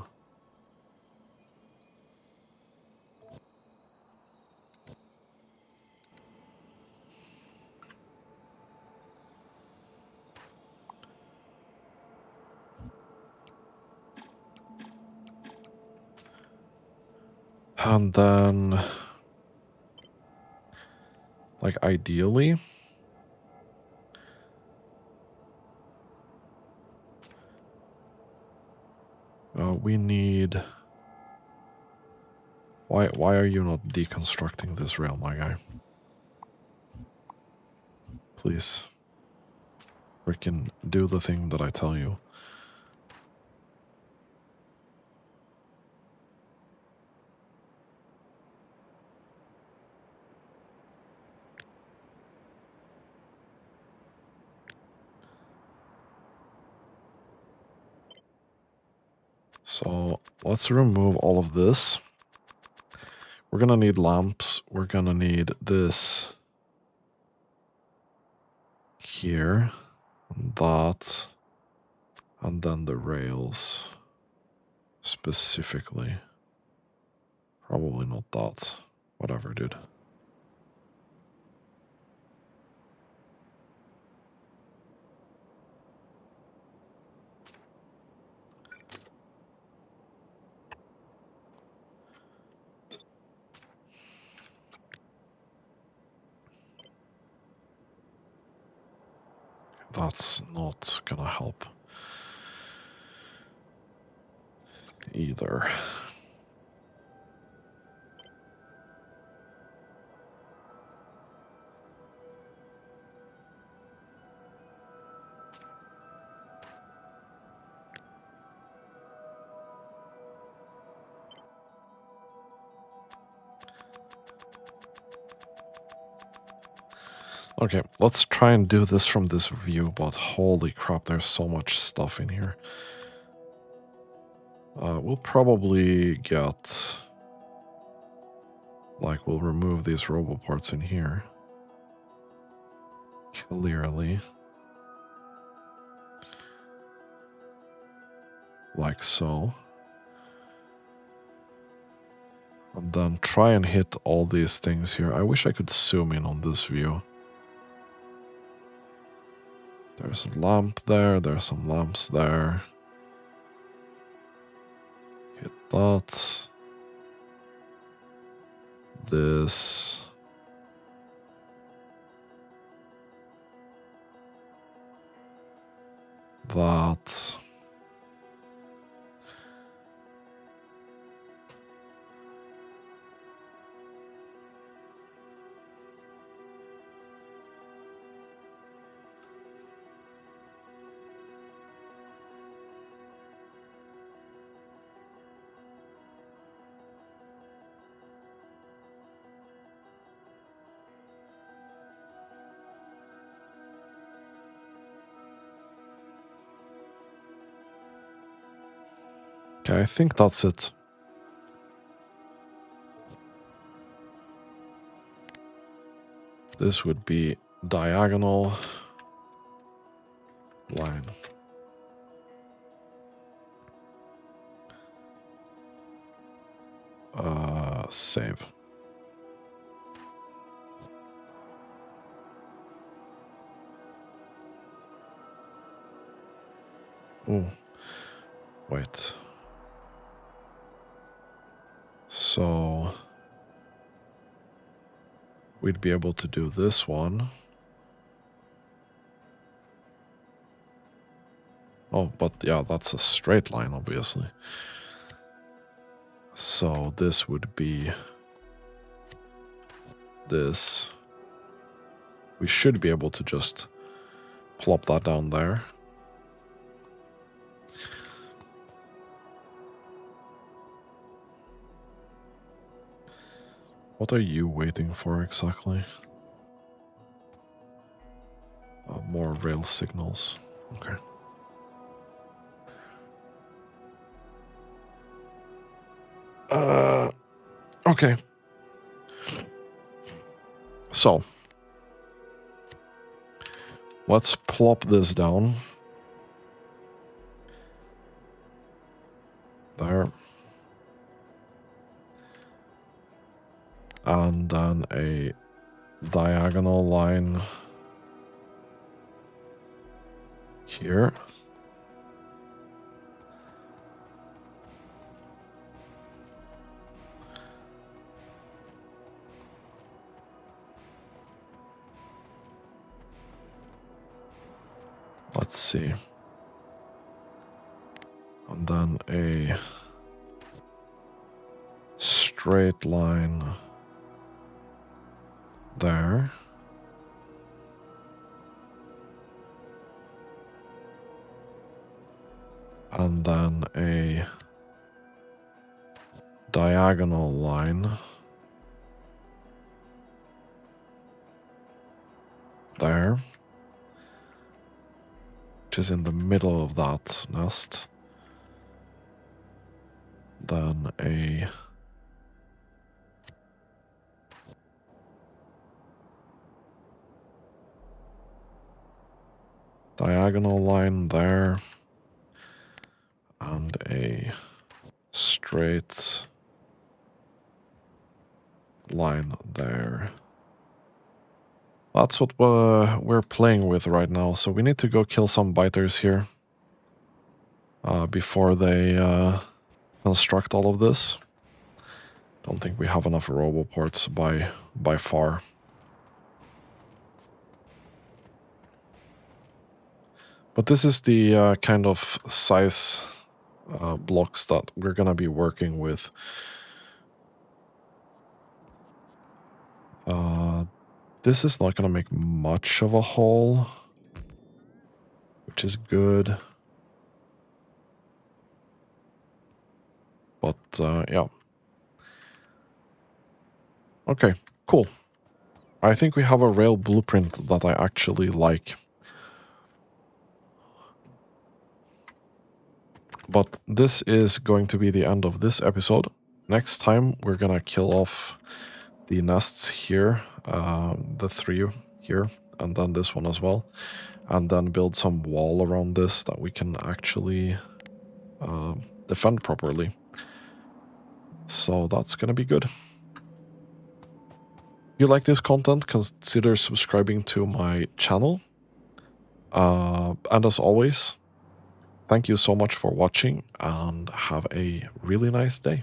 And then, like, ideally, we need... Why are you not deconstructing this rail, my guy? Please. Freaking do the thing that I tell you. So let's remove all of this. We're gonna need lamps. We're gonna need this here, that, and then the rails specifically. Probably not that. Whatever, dude. That's not gonna help either. Okay, let's try and do this from this view, but holy crap, there's so much stuff in here. We'll probably get... Like, we'll remove these robo parts in here. Clearly. Like so. And then try and hit all these things here. I wish I could zoom in on this view. There's a lamp there, there's some lamps there. Hit that. This. That. Okay, I think that's it. This would be diagonal line. Save. Ooh. Wait. So we'd be able to do this one. Oh, but yeah, that's a straight line, obviously. So this would be this. We should be able to just plop that down there. What are you waiting for exactly? More rail signals. Okay. Okay. So, let's plop this down. There. And then a diagonal line here. Let's see. And then a straight line there. And then a diagonal line there, which is in the middle of that nest. Then a diagonal line there, and a straight line there. That's what we're playing with right now, so we need to go kill some biters here before they construct all of this. Don't think we have enough robo parts by far. But this is the kind of size blocks that we're gonna be working with. This is not gonna make much of a hole, which is good. But yeah. Okay, cool. I think we have a rail blueprint that I actually like. But this is going to be the end of this episode. Next time, we're gonna kill off the nests here, the 3 here, and then this one as well. And then build some wall around this that we can actually defend properly. So that's gonna be good. If you like this content, consider subscribing to my channel. And as always, thank you so much for watching and have a really nice day.